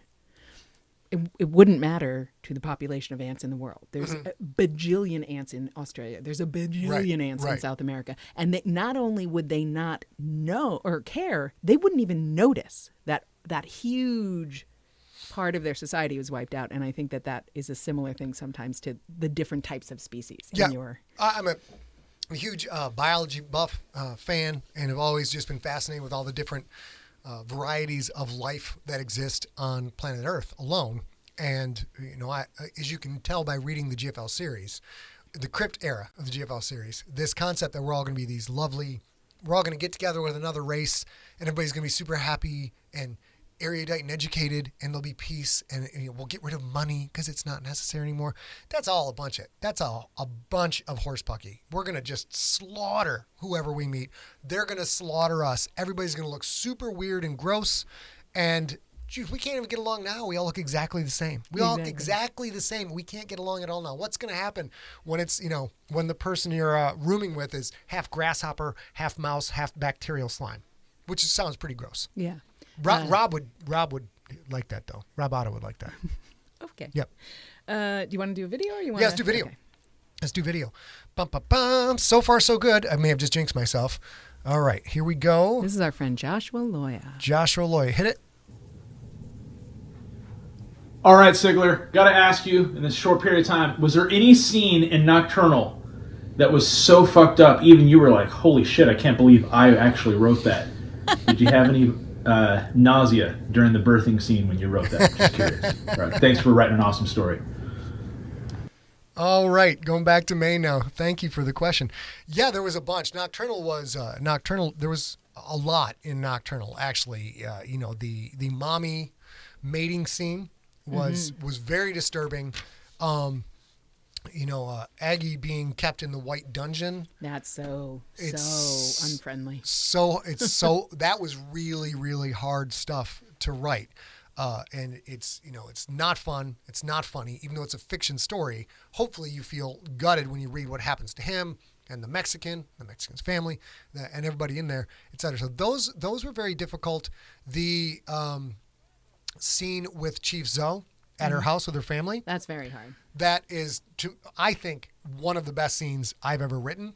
It wouldn't matter to the population of ants in the world. There's a bajillion ants in Australia. There's a bajillion ants in South America. And they, not only would they not know or care, they wouldn't even notice that huge part of their society was wiped out. And I think that is a similar thing sometimes to the different types of species. Yeah, in your... I'm a huge biology buff fan, and have always just been fascinated with all the different varieties of life that exist on planet Earth alone. And, as you can tell by reading the GFL series, the crypt era of the GFL series, this concept that we're all going to be these lovely, we're all going to get together with another race and everybody's going to be super happy and erudite and educated, and there'll be peace, and we'll get rid of money because it's not necessary anymore. That's all a bunch of horse pucky. We're going to just slaughter whoever we meet. They're going to slaughter us. Everybody's going to look super weird and gross. And geez, we can't even get along now. We all look exactly the same. We all look exactly the same. We can't get along at all now. What's going to happen when it's, when the person you're rooming with is half grasshopper, half mouse, half bacterial slime, which sounds pretty gross. Yeah. Rob would like that, though. Rob Otto would like that. Okay. Yep. Do you want to do a video or you want? Yeah, let's do video. Okay. Let's do video. Bum, bum, bum. So far, so good. I may have just jinxed myself. All right, here we go. This is our friend Joshua Loya. Joshua Loya, hit it. All right, Sigler, got to ask you, in this short period of time, was there any scene in Nocturnal that was so fucked up, even you were like, holy shit, I can't believe I actually wrote that? Did you have any nausea during the birthing scene when you wrote that? Just curious. All right, thanks for writing an awesome story. All right, going back to May now. Thank you for the question. Yeah, there was a bunch. Nocturnal. There was a lot in Nocturnal, actually. The mommy mating scene was very disturbing. Aggie being kept in the white dungeon. That's so unfriendly. That was really, really hard stuff to write. And it's not fun. It's not funny, even though it's a fiction story. Hopefully you feel gutted when you read what happens to him and the Mexican's family, and everybody in there, etc. So those were very difficult. The scene with Chief Zoe at her house with her family. That's very hard. That is, I think, one of the best scenes I've ever written.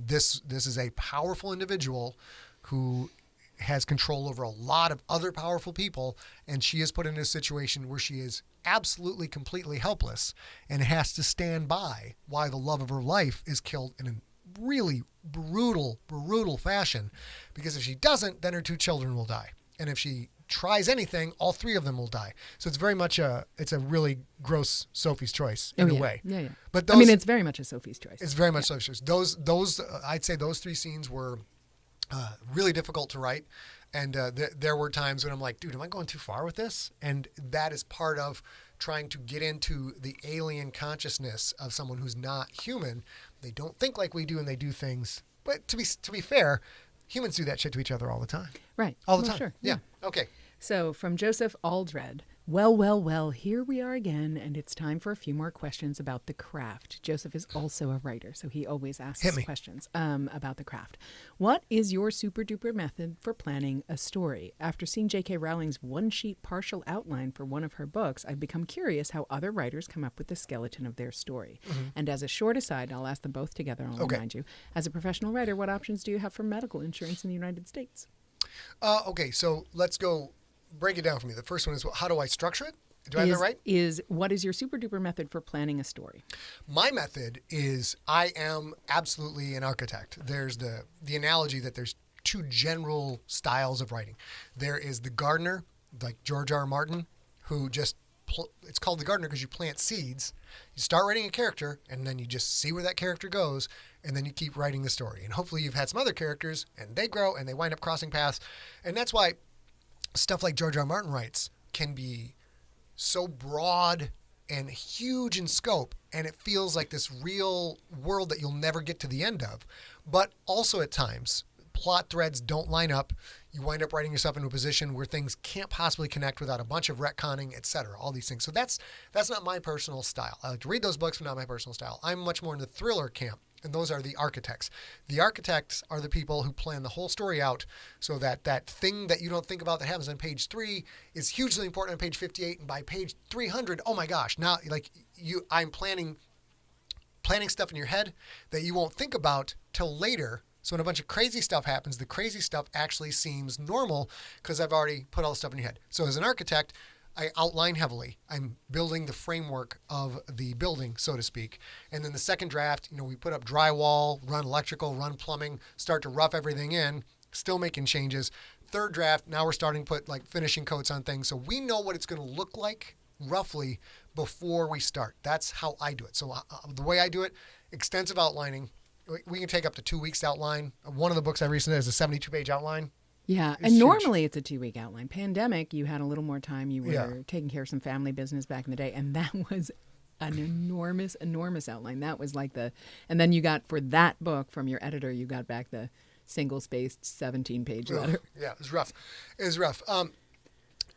This is a powerful individual who has control over a lot of other powerful people, and she is put in a situation where she is absolutely, completely helpless and has to stand by while the love of her life is killed in a really brutal, brutal fashion. Because if she doesn't, then her 2 children will die. And if she tries anything, all 3 of them will die. So it's very much it's a really gross Sophie's Choice in a way. Yeah, yeah. But it's very much a Sophie's Choice. It's very much Sophie's Choice. Those I'd say those 3 scenes were really difficult to write. And there were times when I'm like, dude, am I going too far with this? And that is part of trying to get into the alien consciousness of someone who's not human. They don't think like we do, and they do things. But to be fair, humans do that shit to each other all the time. Right. All the time. Sure. Yeah. Okay. So from Joseph Aldred, well, here we are again, and it's time for a few more questions about the craft. Joseph is also a writer, so he always asks questions about the craft. What is your super duper method for planning a story? After seeing J.K. Rowling's one-sheet partial outline for one of her books, I've become curious how other writers come up with the skeleton of their story. And as a short aside, I'll ask them both together, I'll remind you. As a professional writer, what options do you have for medical insurance in the United States? Okay, so let's go break it down for me. The first one is, how do I structure it? Do I have that right? What is your super duper method for planning a story? My method is, I am absolutely an architect. There's the analogy that there's two general styles of writing. There is the gardener, like George R. R. Martin, who just, it's called the gardener because you plant seeds. You start writing a character, and then you just see where that character goes, and then you keep writing the story. And hopefully you've had some other characters, and they grow, and they wind up crossing paths. And that's why stuff like George R. R. Martin writes can be so broad and huge in scope, and it feels like this real world that you'll never get to the end of. But also at times, plot threads don't line up. You wind up writing yourself into a position where things can't possibly connect without a bunch of retconning, etc. All these things. So that's not my personal style. I like to read those books, but not my personal style. I'm much more in the thriller camp. And those are the architects. The architects are the people who plan the whole story out so that that thing that you don't think about that happens on page 3 is hugely important on page 58. And by page 300, oh my gosh, now I'm planning stuff in your head that you won't think about till later. So when a bunch of crazy stuff happens, the crazy stuff actually seems normal because I've already put all the stuff in your head. So as an architect, I outline heavily. I'm building the framework of the building, so to speak. And then the second draft, we put up drywall, run electrical, run plumbing, start to rough everything in, still making changes. Third draft, now we're starting to put finishing coats on things. So we know what it's going to look like roughly before we start. That's how I do it. So the way I do it, extensive outlining. We can take up to 2 weeks to outline. One of the books I recently has a 72-page outline. Yeah, and normally it's a 2-week outline. Pandemic, you had a little more time. You were taking care of some family business back in the day, and that was an enormous outline. That was and then you got, for that book from your editor, you got back the single-spaced 17-page letter. Yeah, it was rough.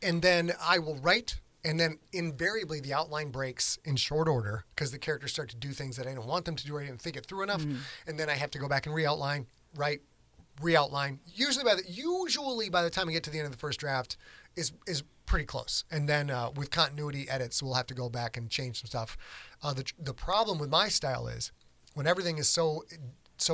And then I will write, and then invariably the outline breaks in short order because the characters start to do things that I don't want them to do. I didn't think it through enough, and then I have to go back and re-outline, write, re-outline. Usually by the time I get to the end of the first draft is pretty close. And then with continuity edits, we'll have to go back and change some stuff. The problem with my style is when everything is so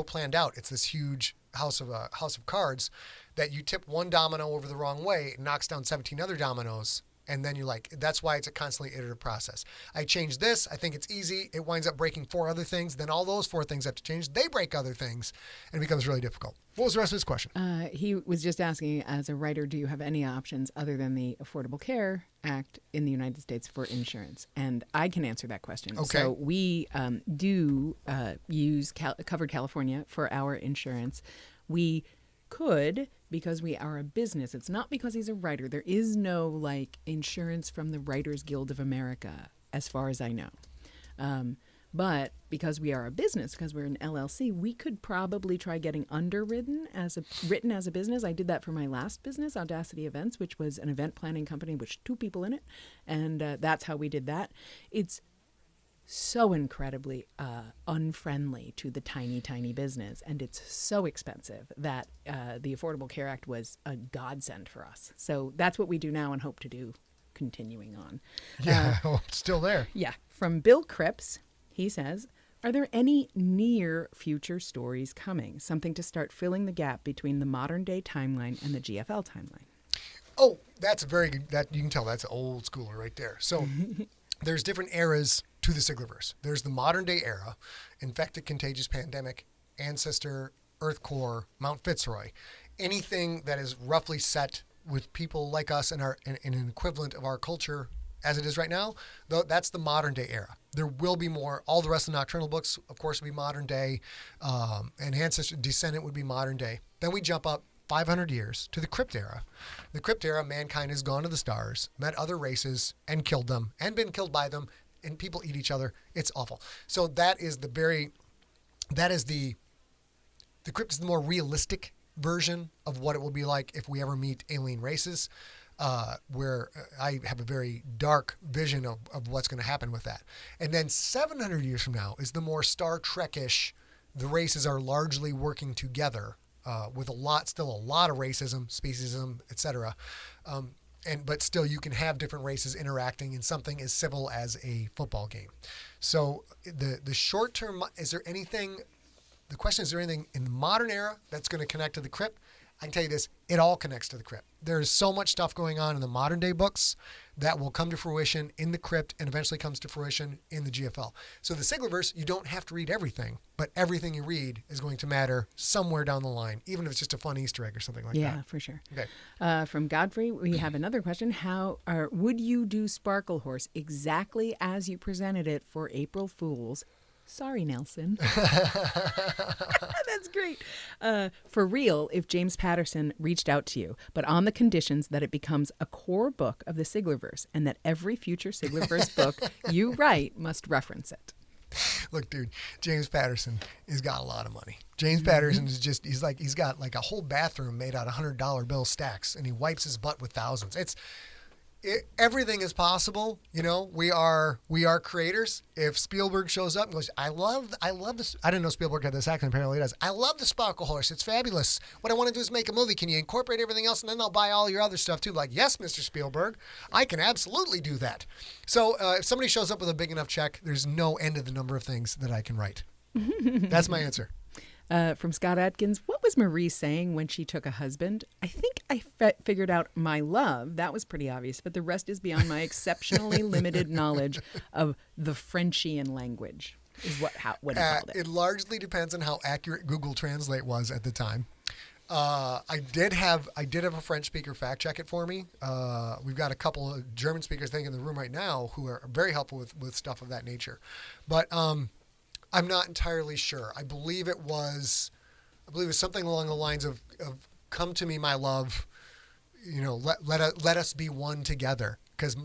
planned out, it's this huge house of cards that you tip one domino over the wrong way, it knocks down 17 other dominoes. And then that's why it's a constantly iterative process. I change this. I think it's easy. It winds up breaking 4 other things. Then all those 4 things have to change. They break other things, and it becomes really difficult. What was the rest of his question? He was just asking, as a writer, do you have any options other than the Affordable Care Act in the United States for insurance? And I can answer that question. Okay. So we do use Covered California for our insurance. We could, because we are a business. It's not because he's a writer. There is no insurance from the Writers Guild of America, as far as I know. But because we are a business, because we're an LLC, we could probably try getting written as a business. I did that for my last business, Audacity Events, which was an event planning company with 2 people in it. And that's how we did that. It's so incredibly unfriendly to the tiny business, and it's so expensive that the Affordable Care Act was a godsend for us. So that's what we do now and hope to do continuing on. Yeah, it's still there. Yeah. From Bill Cripps, he says, are there any near future stories coming? Something to start filling the gap between the modern day timeline and the GFL timeline. Oh, that's very good. That you can tell that's an old schooler right there. So there's different eras to the Siglerverse. There's the modern day era, infected, contagious, pandemic, ancestor, Earth core, Mount Fitzroy. Anything that is roughly set with people like us and an equivalent of our culture as it is right now, that's the modern day era. There will be more. All the rest of the Nocturnal books, of course, will be modern day. And Ancestor, Descendant would be modern day. Then we jump up 500 years to the Crypt era. The Crypt era, mankind has gone to the stars, met other races, and killed them, and been killed by them, and people eat each other. It's awful. So the Crypt is the more realistic version of what it will be like if we ever meet alien races, where I have a very dark vision of what's going to happen with that. And then 700 years from now is the more Star Trek-ish, the races are largely working together with still a lot of racism, speciesism, etc. But still you can have different races interacting in something as civil as a football game. So the short term, the question is there anything in the modern era that's going to connect to the crypt? I can tell you this, it all connects to the crypt. There's so much stuff going on in the modern day books that will come to fruition in the crypt and eventually comes to fruition in the GFL. So the Siglerverse, you don't have to read everything, but everything you read is going to matter somewhere down the line, even if it's just a fun Easter egg or something like that. Yeah, for sure. Okay. From Godfrey, we have another question. Would you do Sparkle Horse exactly as you presented it for April Fools? Sorry, Nelson. That's great. For real, if James Patterson reached out to you, but on the conditions that it becomes a core book of the Siglerverse and that every future Siglerverse book you write must reference it. Look, dude, James Patterson has got a lot of money. James Patterson is he's got like a whole bathroom made out of $100 bill stacks, and he wipes his butt with thousands. Everything is possible. You know, we are creators. If Spielberg shows up and goes, I love this. I didn't know Spielberg had this accent. Apparently he does. I love the Sparkle Horse. It's fabulous. What I want to do is make a movie. Can you incorporate everything else? And then I'll buy all your other stuff too. Like, yes, Mr. Spielberg, I can absolutely do that. So if somebody shows up with a big enough check, there's no end to the number of things that I can write. That's my answer. From Scott Atkins, what was Marie saying when she took a husband? I think I figured out my love. That was pretty obvious, but the rest is beyond my exceptionally limited knowledge of the Frenchian language, is what he called it. It largely depends on how accurate Google Translate was at the time. I did have a French speaker fact check it for me. We've got a couple of German speakers, I think, in the room right now who are very helpful with stuff of that nature. But I'm not entirely sure. I believe it was something along the lines of "Come to me, my love." You know, let us be one together. Because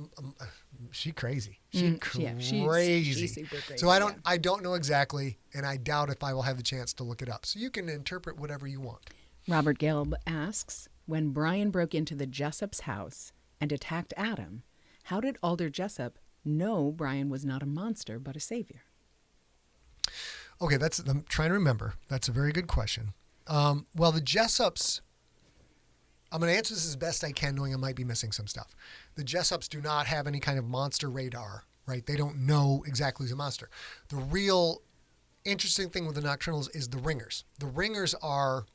she's crazy. She's crazy. She's super crazy. So I don't know exactly, and I doubt if I will have the chance to look it up. So you can interpret whatever you want. Robert Gelb asks, when Bryan broke into the Jessup's house and attacked Adam, how did Alder Jessup know Bryan was not a monster but a savior? Okay, I'm trying to remember. That's a very good question. Well, the Jessups, I'm going to answer this as best I can, knowing I might be missing some stuff. The Jessups do not have any kind of monster radar, right? They don't know exactly who's a monster. The real interesting thing with the Nocturnals is the Ringers. The Ringers are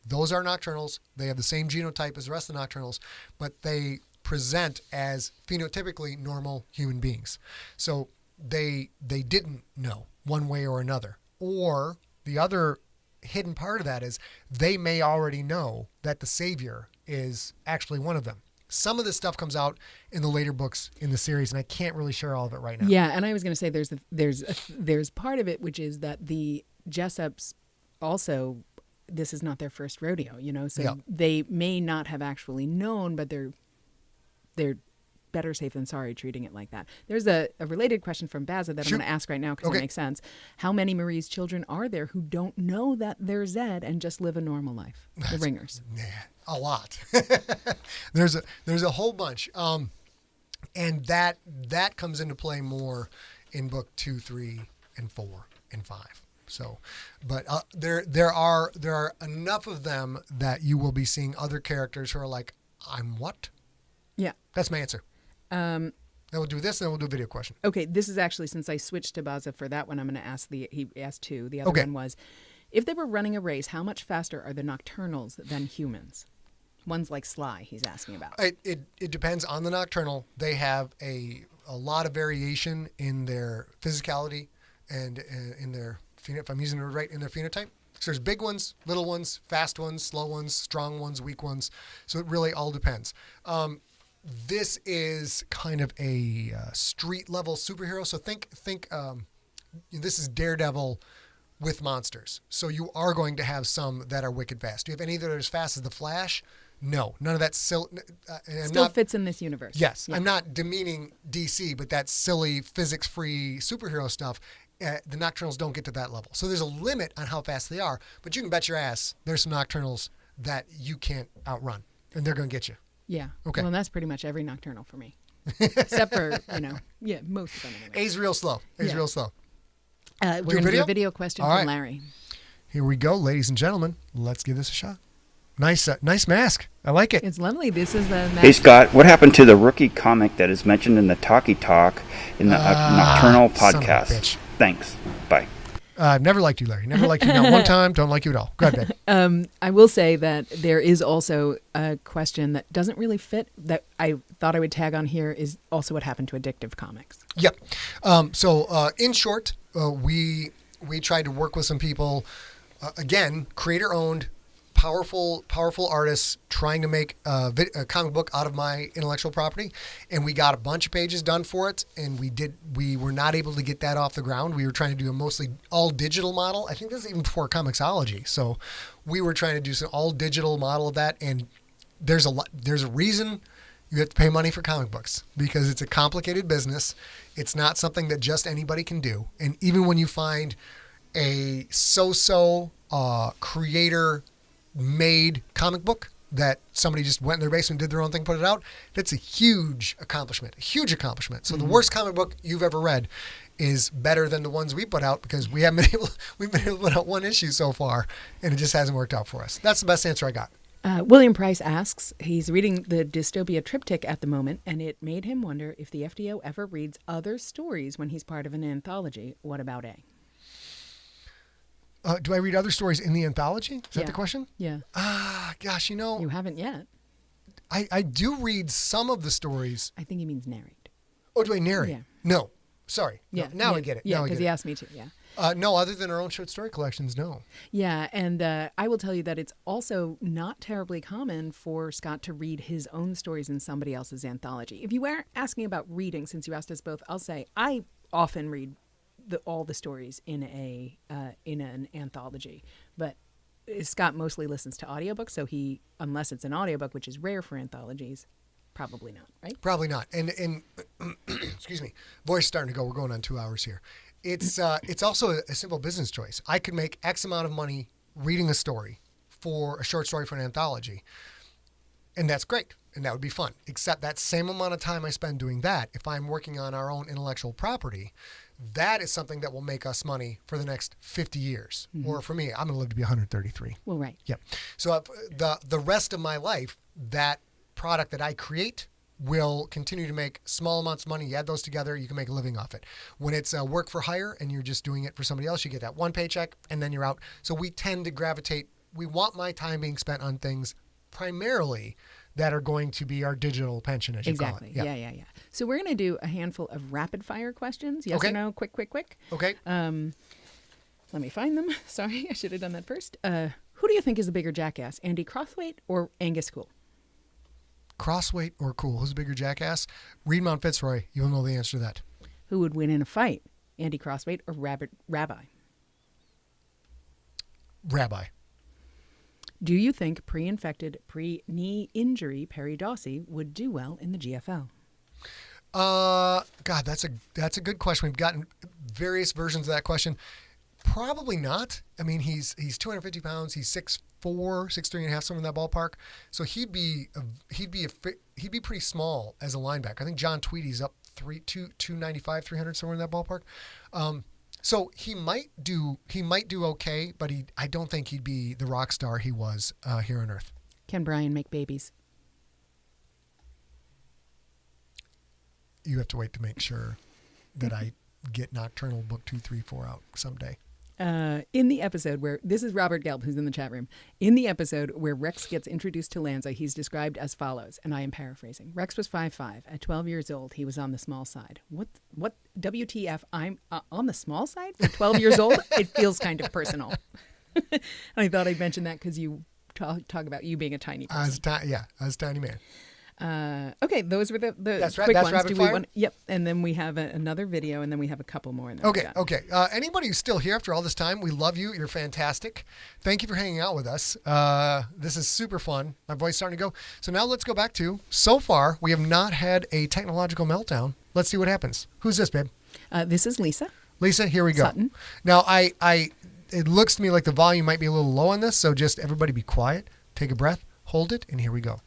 Nocturnals. They have the same genotype as the rest of the Nocturnals, but they present as phenotypically normal human beings. So they didn't know one way or another. Or the other hidden part of that is they may already know that the savior is actually one of them. Some of this stuff comes out in the later books in the series, and I can't really share all of it right now. Yeah, and I was going to say there's part of it which is that the Jessups also, this is not their first rodeo, you know, so they may not have actually known, but they're better safe than sorry treating it like that. There's a related question from Baza that I'm going to ask right now because it makes sense. How many Marie's children are there who don't know that they're Zed and just live a normal life? The Ringers. Yeah, a lot. There's a whole bunch. And that comes into play more in book 2, 3, and 4, and 5. So, but there are enough of them that you will be seeing other characters who are like, I'm what? Yeah. That's my answer. Then we'll do this, and then we'll do a video question. Okay, this is actually, since I switched to Baza for that one, I'm going to ask he asked two. The other one was, if they were running a race, how much faster are the Nocturnals than humans? One's like Sly, he's asking about. It depends on the Nocturnal. They have a lot of variation in their physicality and in their, if I'm using it right, in their phenotype. So there's big ones, little ones, fast ones, slow ones, strong ones, weak ones. So it really all depends. This is kind of a street level superhero. So think this is Daredevil with monsters. So you are going to have some that are wicked fast. Do you have any that are as fast as the Flash? No, none of that still fits in this universe. Yes, yeah. I'm not demeaning DC, but that silly physics-free superhero stuff, the Nocturnals don't get to that level. So there's a limit on how fast they are, but you can bet your ass there's some Nocturnals that you can't outrun, and they're going to get you. Yeah. Okay. Well, and that's pretty much every Nocturnal for me. Except for, most of them anyway. A's real slow. Yeah. Real slow. We're going to do a video question All from right. Larry. Here we go, ladies and gentlemen. Let's give this a shot. Nice mask. I like it. It's lovely. This is the Hey Scott, what happened to the rookie comic that is mentioned in the Talkie Talk in the Nocturnal son of a podcast? bitch. Thanks. Bye. I've never liked you, Larry. Never liked you. Not one time. Don't like you at all. Go ahead, babe. I will say that there is also a question that doesn't really fit that I thought I would tag on here is also what happened to Addictive Comics. Yep. So in short, we tried to work with some people, again, creator-owned, powerful artists trying to make a comic book out of my intellectual property, and we got a bunch of pages done for it, and we were not able to get that off the ground. We were trying to do a mostly all digital model. I think this is even before Comixology, so we were trying to do some all digital model of that, and there's a reason you have to pay money for comic books, because it's a complicated business. It's not something that just anybody can do, and even when you find a so-so creator made comic book that somebody just went in their basement, did their own thing, put it out, that's a huge accomplishment. So the worst comic book you've ever read is better than the ones we put out, because we've been able to put out one issue so far, and it just hasn't worked out for us. That's the best answer I got. William Price asks, he's reading the Dystopia Triptych at the moment, and it made him wonder if the FDO ever reads other stories when he's part of an anthology. What about A? Do I read other stories in the anthology? Is that the question? Yeah. Gosh, You haven't yet. I do read some of the stories. I think he means narrate. Oh, do I narrate? Yeah. No. Sorry. Yeah. Now I get it. Yeah, Now I because get he it. asked me to. Yeah. No, other than our own short story collections, no. Yeah, and I will tell you that it's also not terribly common for Scott to read his own stories in somebody else's anthology. If you were asking about reading, since you asked us both, I'll say I often read all the stories in an anthology, but Scott mostly listens to audiobooks, so unless it's an audiobook, which is rare for anthologies, probably not, right? Probably not. And excuse me, voice starting to go. We're going on 2 hours here. It's also a simple business choice. I could make X amount of money reading a story for a short story for an anthology, and that's great, and that would be fun. Except that same amount of time I spend doing that, if I'm working on our own intellectual property, that is something that will make us money for the next 50 years. Mm-hmm. Or for me, I'm going to live to be 133. Well, right. Yep. So the rest of my life, that product that I create will continue to make small amounts of money. You add those together, you can make a living off it. When it's work for hire and you're just doing it for somebody else, you get that one paycheck and then you're out. So we tend to gravitate. We want my time being spent on things primarily that are going to be our digital pension, as you call it. Exactly. Yeah. So we're going to do a handful of rapid fire questions. Yes or no? Quick. Okay. Let me find them. Sorry, I should have done that first. Who do you think is a bigger jackass, Andy Crothwaite or Angus Cool? Crossweight or Cool? Who's a bigger jackass? Read Mount Fitzroy. You'll know the answer to that. Who would win in a fight, Andy Crossweight or Rabbi? Rabbi. Do you think pre-infected, pre-knee injury Perry Dawsey would do well in the GFL? God, that's a good question. We've gotten various versions of that question. Probably not. I mean, he's 250 pounds. He's 6'4", 6'3 and a half, somewhere in that ballpark. So he'd be pretty small as a linebacker. I think John Tweedy's up 295, 300, somewhere in that ballpark. So he might do okay, but I don't think he'd be the rock star he was here on Earth. Can Bryan make babies? You have to wait to make sure that I get Nocturnal Book 2, 3, 4 out someday. In the episode where, this is Robert Gelb, who's in the chat room. In the episode where Rex gets introduced to Lanza, he's described as follows, and I am paraphrasing. Rex was 5'5". At 12 years old, he was on the small side. What WTF, I'm on the small side for 12 years old? It feels kind of personal. I thought I'd mention that because you talk about you being a tiny person. I was a tiny man. Okay, those were the that's quick that's ones. Rapid fire? Yep, and then we have another video, and then we have a couple more. Okay. Anybody who's still here after all this time, we love you. You're fantastic. Thank you for hanging out with us. This is super fun. My voice is starting to go. So now let's go back to, so far, we have not had a technological meltdown. Let's see what happens. Who's this, babe? This is Lisa. Lisa, here we go. Sutton. Now, it looks to me like the volume might be a little low on this, so just everybody be quiet. take a breath, hold it, and here we go.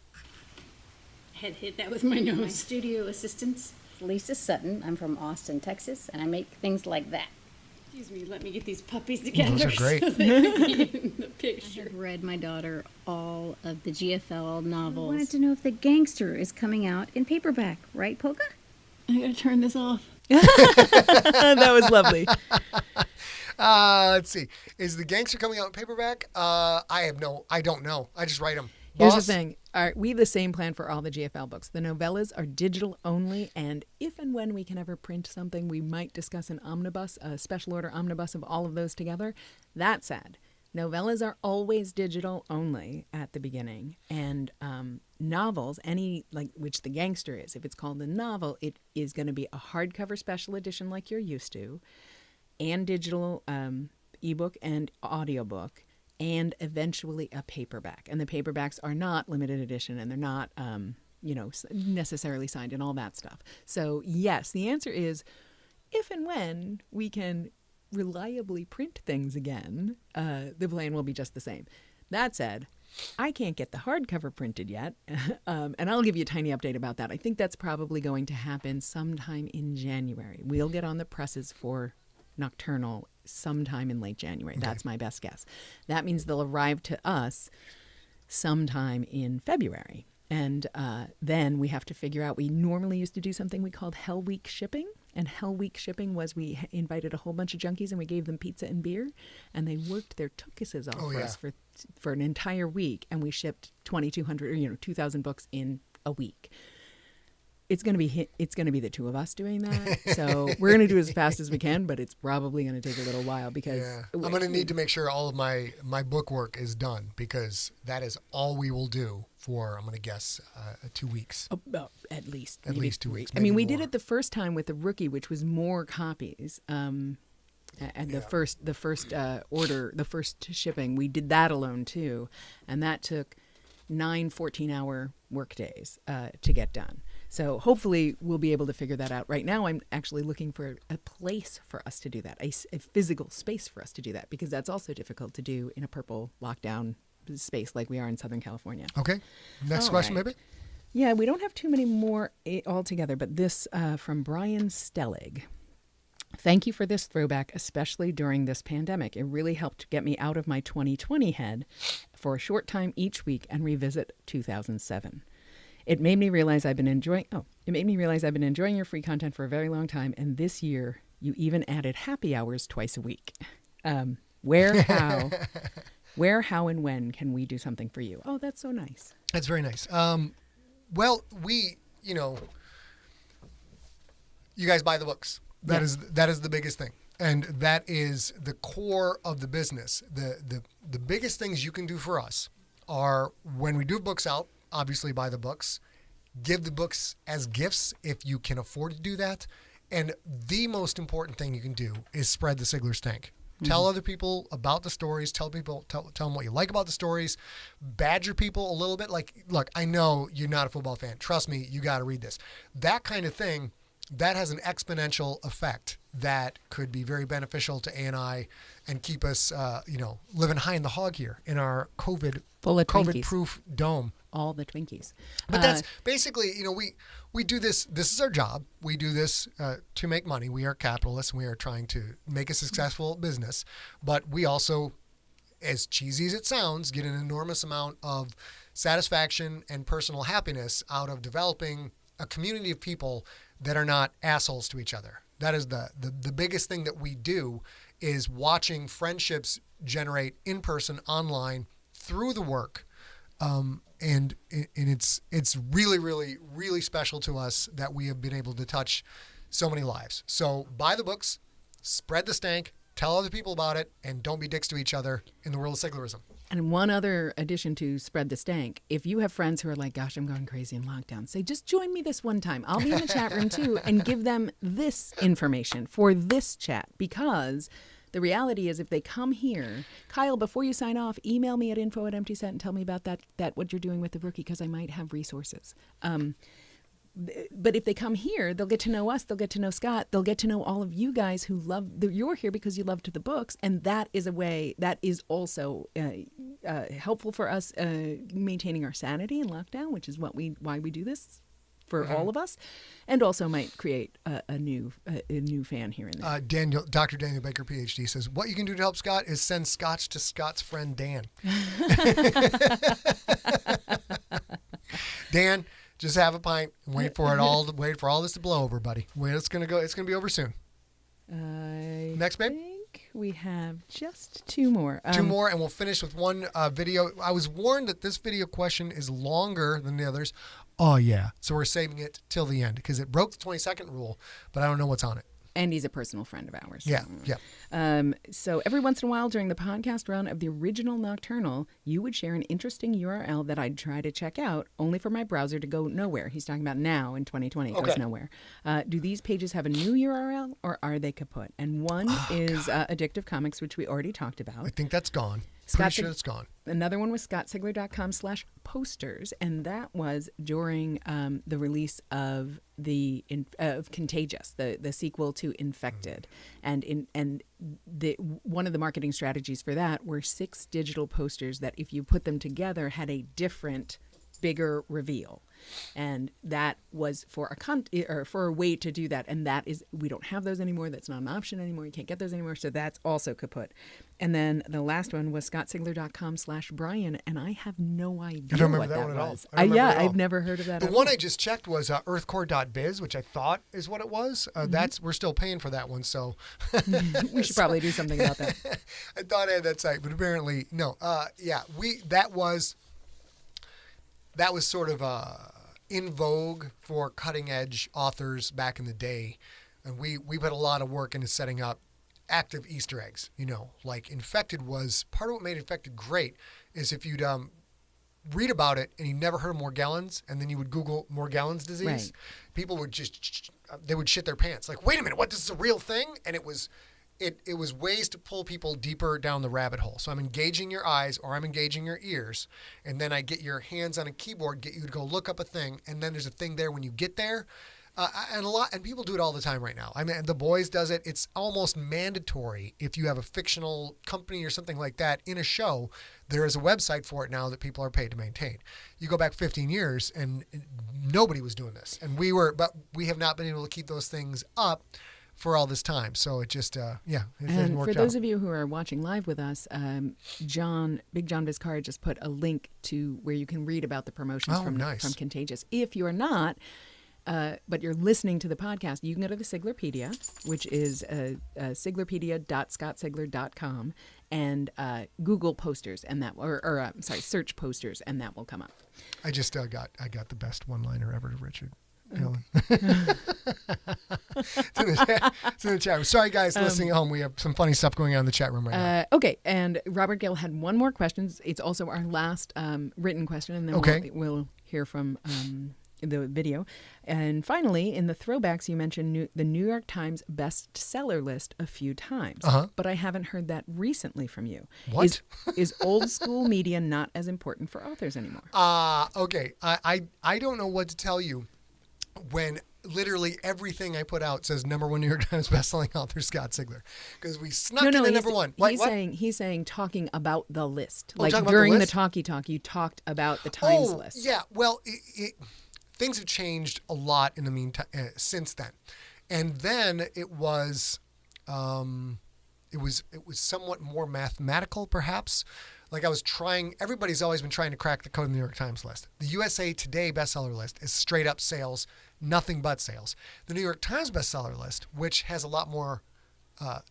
Had hit that with my nose. My studio assistant's Lisa Sutton. I'm from Austin, Texas, and I make things like that. Excuse me, let me get these puppies together. Those are great. So they can be in the picture. I have read my daughter all of the GFL novels. I wanted to know if The Gangster is coming out in paperback, right, Polka? I gotta turn this off. That was lovely. Let's see. Is The Gangster coming out in paperback? I don't know. I just write them. Here's the thing. We have the same plan for all the GFL books. The novellas are digital only, and if and when we can ever print something, we might discuss an omnibus, a special order omnibus of all of those together. That said, novellas are always digital only at the beginning, and novels, which The Gangster is, if it's called a novel, it is going to be a hardcover special edition like you're used to, and digital ebook and audiobook, and eventually a paperback. And the paperbacks are not limited edition, and they're not, necessarily signed and all that stuff. So yes, the answer is if and when we can reliably print things again, the plan will be just the same. That said, I can't get the hardcover printed yet, and I'll give you a tiny update about that. I think that's probably going to happen sometime in January. We'll get on the presses for Nocturnal sometime in late January. Okay. That's my best guess. That means they'll arrive to us sometime in February. And then we have to figure out, we normally used to do something we called Hell Week shipping. And Hell Week shipping was we invited a whole bunch of junkies and we gave them pizza and beer. And they worked their tuchuses off for us for an entire week. And we shipped 2,200 or 2,000 books in a week. It's going to be the two of us doing that. So we're going to do it as fast as we can, but it's probably going to take a little while because I'm going to need to make sure all of my book work is done, because that is all we will do for, I'm going to guess, 2 weeks. At least 2 weeks. I mean, we did it the first time with the Rookie, which was more copies. And the first order, the first shipping, we did that alone too, and that took 9 14-hour work days to get done. So hopefully we'll be able to figure that out. Right now I'm actually looking for a place for us to do that, a physical space for us to do that, because that's also difficult to do in a purple lockdown space like we are in Southern California. Okay. Next question, maybe? Yeah, we don't have too many more altogether, but this from Brian Stellig. Thank you for this throwback, especially during this pandemic. It really helped get me out of my 2020 head for a short time each week and revisit 2007. It made me realize I've been enjoying your free content for a very long time, and this year you even added happy hours twice a week. Where, how, and when can we do something for you? Oh, that's so nice. That's very nice. Well, you guys buy the books. That is the biggest thing. And that is the core of the business. The biggest things you can do for us are, when we do books out, obviously buy the books, give the books as gifts if you can afford to do that. And the most important thing you can do is spread the Sigler Stank. Mm-hmm. Tell other people about the stories. Tell them what you like about the stories. Badger people a little bit. Like, look, I know you're not a football fan. Trust me, you got to read this. That kind of thing, that has an exponential effect that could be very beneficial to A&I and keep us, living high in the hog here in our COVID-proof dome. All the Twinkies. But that's basically, we do this. This is our job. We do this to make money. We are capitalists, and we are trying to make a successful business. But we also, as cheesy as it sounds, get an enormous amount of satisfaction and personal happiness out of developing a community of people that are not assholes to each other. That is the biggest thing that we do, is watching friendships generate in person, online, through the work. And it's really, really, really special to us that we have been able to touch so many lives. So buy the books, spread the stank, tell other people about it, and don't be dicks to each other in the world of Siglerism. And one other addition to spread the stank, if you have friends who are like, gosh, I'm going crazy in lockdown, say, just join me this one time. I'll be in the chat room too, and give them this information for this chat, because the reality is, if they come here, Kyle, before you sign off, email me at info@emptyset and tell me about that what you're doing with the Rookie, because I might have resources. but if they come here, they'll get to know us. They'll get to know Scott. They'll get to know all of you guys who you're here because you loved the books. And that is a way that is also helpful for us maintaining our sanity in lockdown, which is why we do this for all of us, and also might create a new fan here and there. Dr. Daniel Baker, PhD, says, what you can do to help Scott is send scotch to Scott's friend Dan. Dan, just have a pint and wait for all this to blow over, buddy. It's gonna be over soon. Next, babe. I think we have just two more. Two more, and we'll finish with one video. I was warned that this video question is longer than the others. Oh, yeah. So we're saving it till the end because it broke the 20-second rule, but I don't know what's on it. And he's a personal friend of ours. Yeah. So every once in a while during the podcast run of the original Nocturnal, you would share an interesting URL that I'd try to check out, only for my browser to go nowhere. He's talking about now in 2020. It goes nowhere. Do these pages have a new URL or are they kaput? And one is Addictive Comics, which we already talked about. I think that's gone. Pretty sure it's gone. Another one was scottsigler.com/posters, and that was during the release of of Contagious, the sequel to Infected, and one of the marketing strategies for that were 6 digital posters that, if you put them together, had a different, bigger reveal. And that was for a way to do that. And that is, we don't have those anymore. That's not an option anymore. You can't get those anymore. So that's also kaput. And then the last one was scottsigler.com/Bryan. And I have no idea I don't remember what that that one at all. was. I don't remember at all. I've never heard of that. The one I just checked was earthcore.biz, which I thought is what it was. We're still paying for that one. So we should probably do something about that. I thought I had that site, but apparently no. That was sort of in vogue for cutting edge authors back in the day. And we put a lot of work into setting up active Easter eggs, like Infected was part of what made Infected great is if you'd read about it and you never heard of Morgellons and then you would Google Morgellons disease, right. People would they would shit their pants. Like, wait a minute, this is a real thing? And it was ways to pull people deeper down the rabbit hole. So I'm engaging your eyes or I'm engaging your ears, and then I get your hands on a keyboard, get you to go look up a thing, and then there's a thing there when you get there. And people do it all the time right now. I mean, The Boys does it. It's almost mandatory if you have a fictional company or something like that in a show. There is a website for it now that people are paid to maintain. You go back 15 years and nobody was doing this, but we have not been able to keep those things up for all this time. So it just, it and worked for those out. of you who are watching live with us, Big John Vizcarra just put a link to where you can read about the promotions from Contagious. If you're not, but you're listening to the podcast, you can go to the Siglerpedia, which is siglerpedia.scottsigler.com, and Google posters, and that, search posters, and that will come up. I just got the best one-liner ever to Richard. It's in the chat room. Sorry, guys, listening at home. We have some funny stuff going on in the chat room right now. Okay, and Robert Gill had one more question. It's also our last written question, and then we'll hear from the video. And finally, in the throwbacks, you mentioned the New York Times bestseller list a few times, but I haven't heard that recently from you. What? Is old school media not as important for authors anymore? Okay. I don't know what to tell you when literally everything I put out says #1 New York Times bestselling author Scott Sigler, because we snuck in at #1. He's saying talking about the list. During the talkie talk, you talked about the Times list. Yeah. Well, things have changed a lot in the meantime since then, and then it was somewhat more mathematical, perhaps. Like everybody's always been trying to crack the code in the New York Times list. The USA Today bestseller list is straight up sales, nothing but sales. The New York Times bestseller list, which has a lot more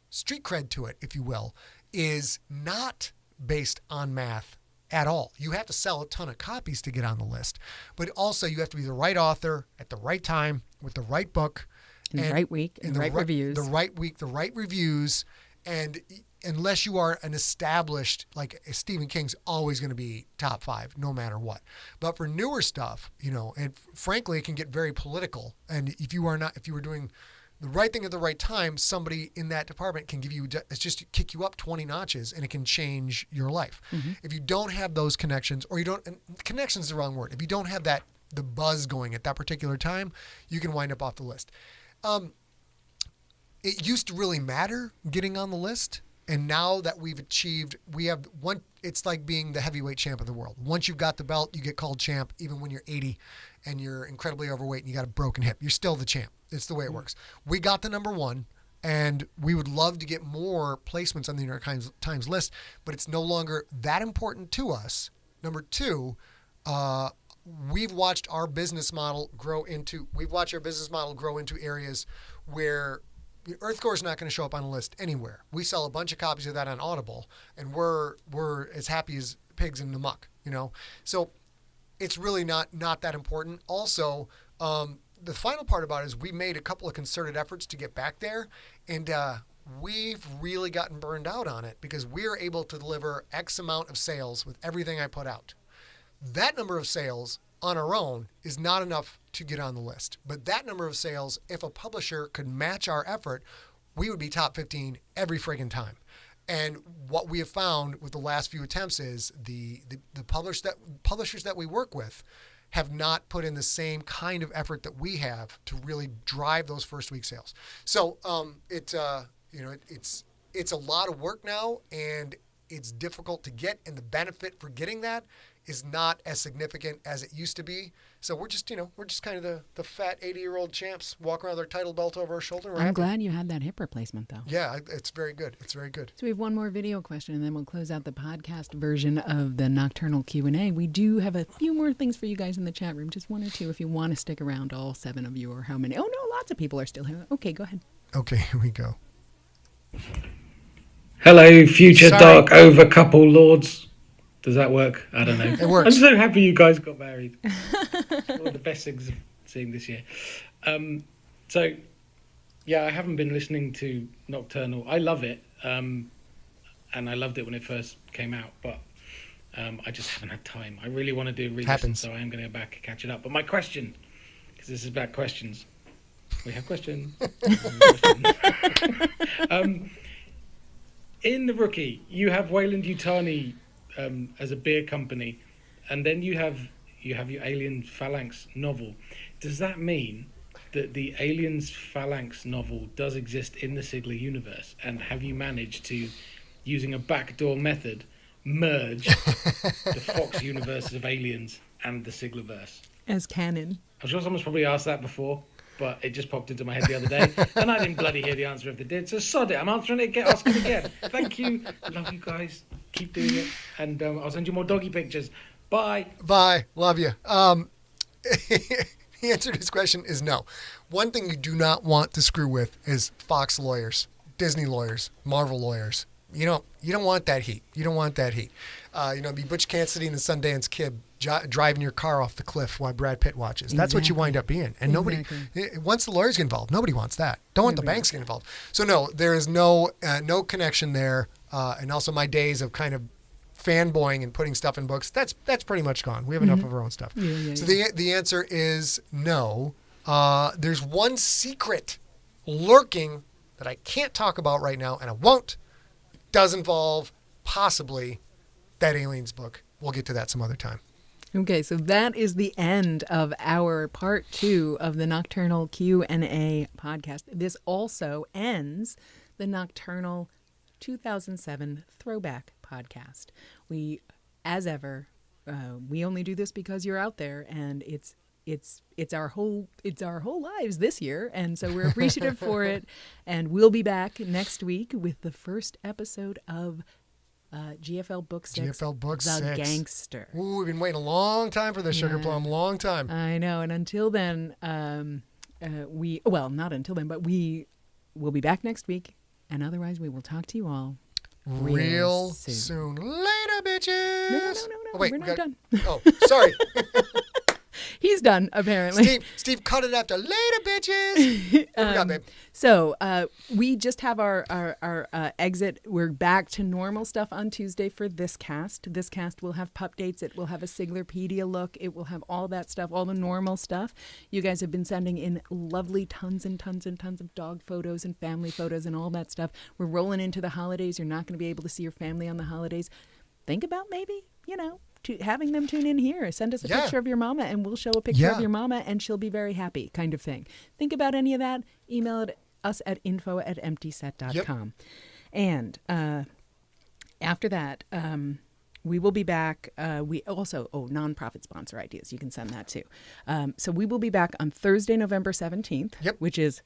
street cred to it, if you will, is not based on math at all. You have to sell a ton of copies to get on the list, but also you have to be the right author at the right time with the right book. In the right week, and the right reviews. The right week, the right reviews, and unless you are an established, like Stephen King's always going to be top 5 no matter what. But for newer stuff, and frankly, it can get very political. And if you were doing the right thing at the right time, somebody in that department can kick you up 20 notches, and it can change your life. Mm-hmm. If you don't have those connections, and connections is the wrong word. If you don't have that the buzz going at that particular time, you can wind up off the list. It used to really matter getting on the list. And now that we have one, it's like being the heavyweight champ of the world. Once you've got the belt, you get called champ, even when you're 80 and you're incredibly overweight and you got a broken hip. You're still the champ. It's the way it works. We got the number one, and we would love to get more placements on the New York Times list, but it's no longer that important to us. Number two, we've watched our business model grow into areas where Earthcore is not going to show up on a list anywhere. We sell a bunch of copies of that on Audible, and we're as happy as pigs in the muck, So it's really not that important. Also, the final part about it is we made a couple of concerted efforts to get back there, and we've really gotten burned out on it because we're able to deliver X amount of sales with everything I put out. That number of sales on our own is not enough to get on the list. But that number of sales, if a publisher could match our effort, we would be top 15 every friggin' time. And what we have found with the last few attempts is the publishers that we work with have not put in the same kind of effort that we have to really drive those first week sales. So it's a lot of work now, and it's difficult to get, and the benefit for getting that is not as significant as it used to be. So we're just kind of the fat 80-year-old champs walking around with our title belt over our shoulder. I'm glad you had that hip replacement, though. Yeah, it's very good. It's very good. So we have one more video question, and then we'll close out the podcast version of the Nocturnal Q&A. We do have a few more things for you guys in the chat room, just one or two if you want to stick around, all 7 of you, or how many. Oh, no, lots of people are still here. Okay, go ahead. Okay, here we go. Hello, future Dark Over couple lords. Does that work? I don't know. It works. I'm so happy you guys got married. It's one of the best things I've seen this year. So, yeah, I haven't been listening to Nocturnal. I love it, and I loved it when it first came out, but I just haven't had time. I really want to do a re-listen, so I am going to go back and catch it up. But my question, because this is about questions. We have questions. In The Rookie, you have Weyland-Yutani as a beer company, and then you have your Alien Phalanx novel. Does that mean that the Aliens Phalanx novel does exist in the Sigler universe? And have you managed to, using a backdoor method, merge the Fox universes of Aliens and the Siglerverse? As canon. I'm sure someone's probably asked that before, but it just popped into my head the other day, and I didn't bloody hear the answer if they did, so sod it. I'm answering it again, asking again. Thank you. Love you guys. Keep doing it, and I'll send you more doggy pictures. Bye. Bye. Love you. The answer to this question is no. One thing you do not want to screw with is Fox lawyers, Disney lawyers, Marvel lawyers. You don't want that heat. You don't want that heat. Be Butch Cassidy and the Sundance Kid driving your car off the cliff while Brad Pitt watches. That's what you wind up being. And nobody, once the lawyers get involved, nobody wants that. Don't want the banks to get involved. So no, there is no connection there. And also my days of kind of fanboying and putting stuff in books, that's pretty much gone. We have enough of our own stuff. So the answer is no. There's one secret lurking that I can't talk about right now, and I won't. It does involve possibly that Aliens book. We'll get to that some other time. Okay, so that is the end of our part 2 of the Nocturnal Q&A podcast. This also ends the Nocturnal 2007 Throwback podcast. We, as ever, we only do this because you're out there, and it's our whole lives this year, and so we're appreciative for it. And we'll be back next week with the first episode of GFL Book 6, The Gangster. Ooh, we've been waiting a long time for this, Sugar Plum, long time. I know, and until then, not until then, but we will be back next week, and otherwise we will talk to you all real soon. Later, bitches! No. Oh, wait, we're not done. Oh, sorry. He's done, apparently. Steve cut it after later, bitches. What we got, babe? So we just have our exit. We're back to normal stuff on Tuesday for this cast. This cast will have pup dates. It will have a Siglerpedia look. It will have all that stuff, all the normal stuff. You guys have been sending in lovely tons and tons and tons of dog photos and family photos and all that stuff. We're rolling into the holidays. You're not going to be able to see your family on the holidays. Think about maybe, having them tune in here. Send us a Yeah. picture of your mama, and we'll show a picture of Yeah. your mama, and she'll be very happy, kind of thing. Think about any of that. Email it us at info@emptyset.com. And after that, we will be back. We also, nonprofit sponsor ideas. You can send that too. So we will be back on Thursday, November 17th, which is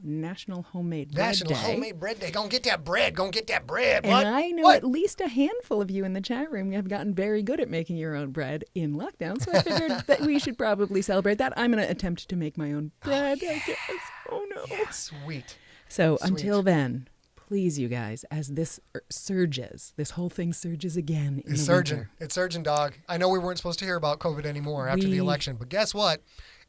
National Homemade Bread Day. Homemade Bread Day. Go get that bread. Go get that bread. And What? I know What? at least a handful of you in the chat room have gotten very good at making your own bread in lockdown. So I figured that we should probably celebrate that. I'm going to attempt to make my own bread, I guess. Oh, no. Yeah, sweet. So Sweet. until then, please, you guys, as this surges, this whole thing surges again in It's the surging. winter. It's surging, dog. I know we weren't supposed to hear about COVID anymore after the We- election, but guess what?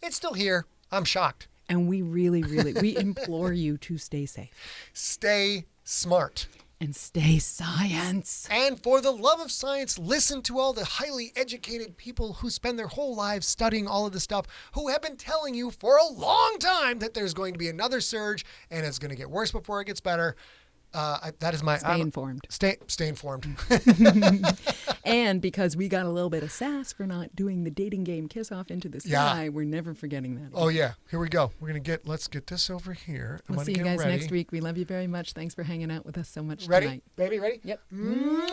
It's still here. I'm shocked. And we really, we implore you to stay safe. Stay smart. And stay science. And for the love of science, listen to all the highly educated people who spend their whole lives studying all of this stuff, who have been telling you for a long time that there's going to be another surge and it's going to get worse before it gets better. That is my... Stay informed. Stay informed. And because we got a little bit of sass for not doing the dating game kiss off into the sky, Yeah. we're never forgetting that. Oh, yeah. Here we go. Let's get this over here. I'm We'll gonna see you get guys ready. next week. We love you very much. Thanks for hanging out with us so much Ready? tonight. Baby, ready? Yep. Mwah!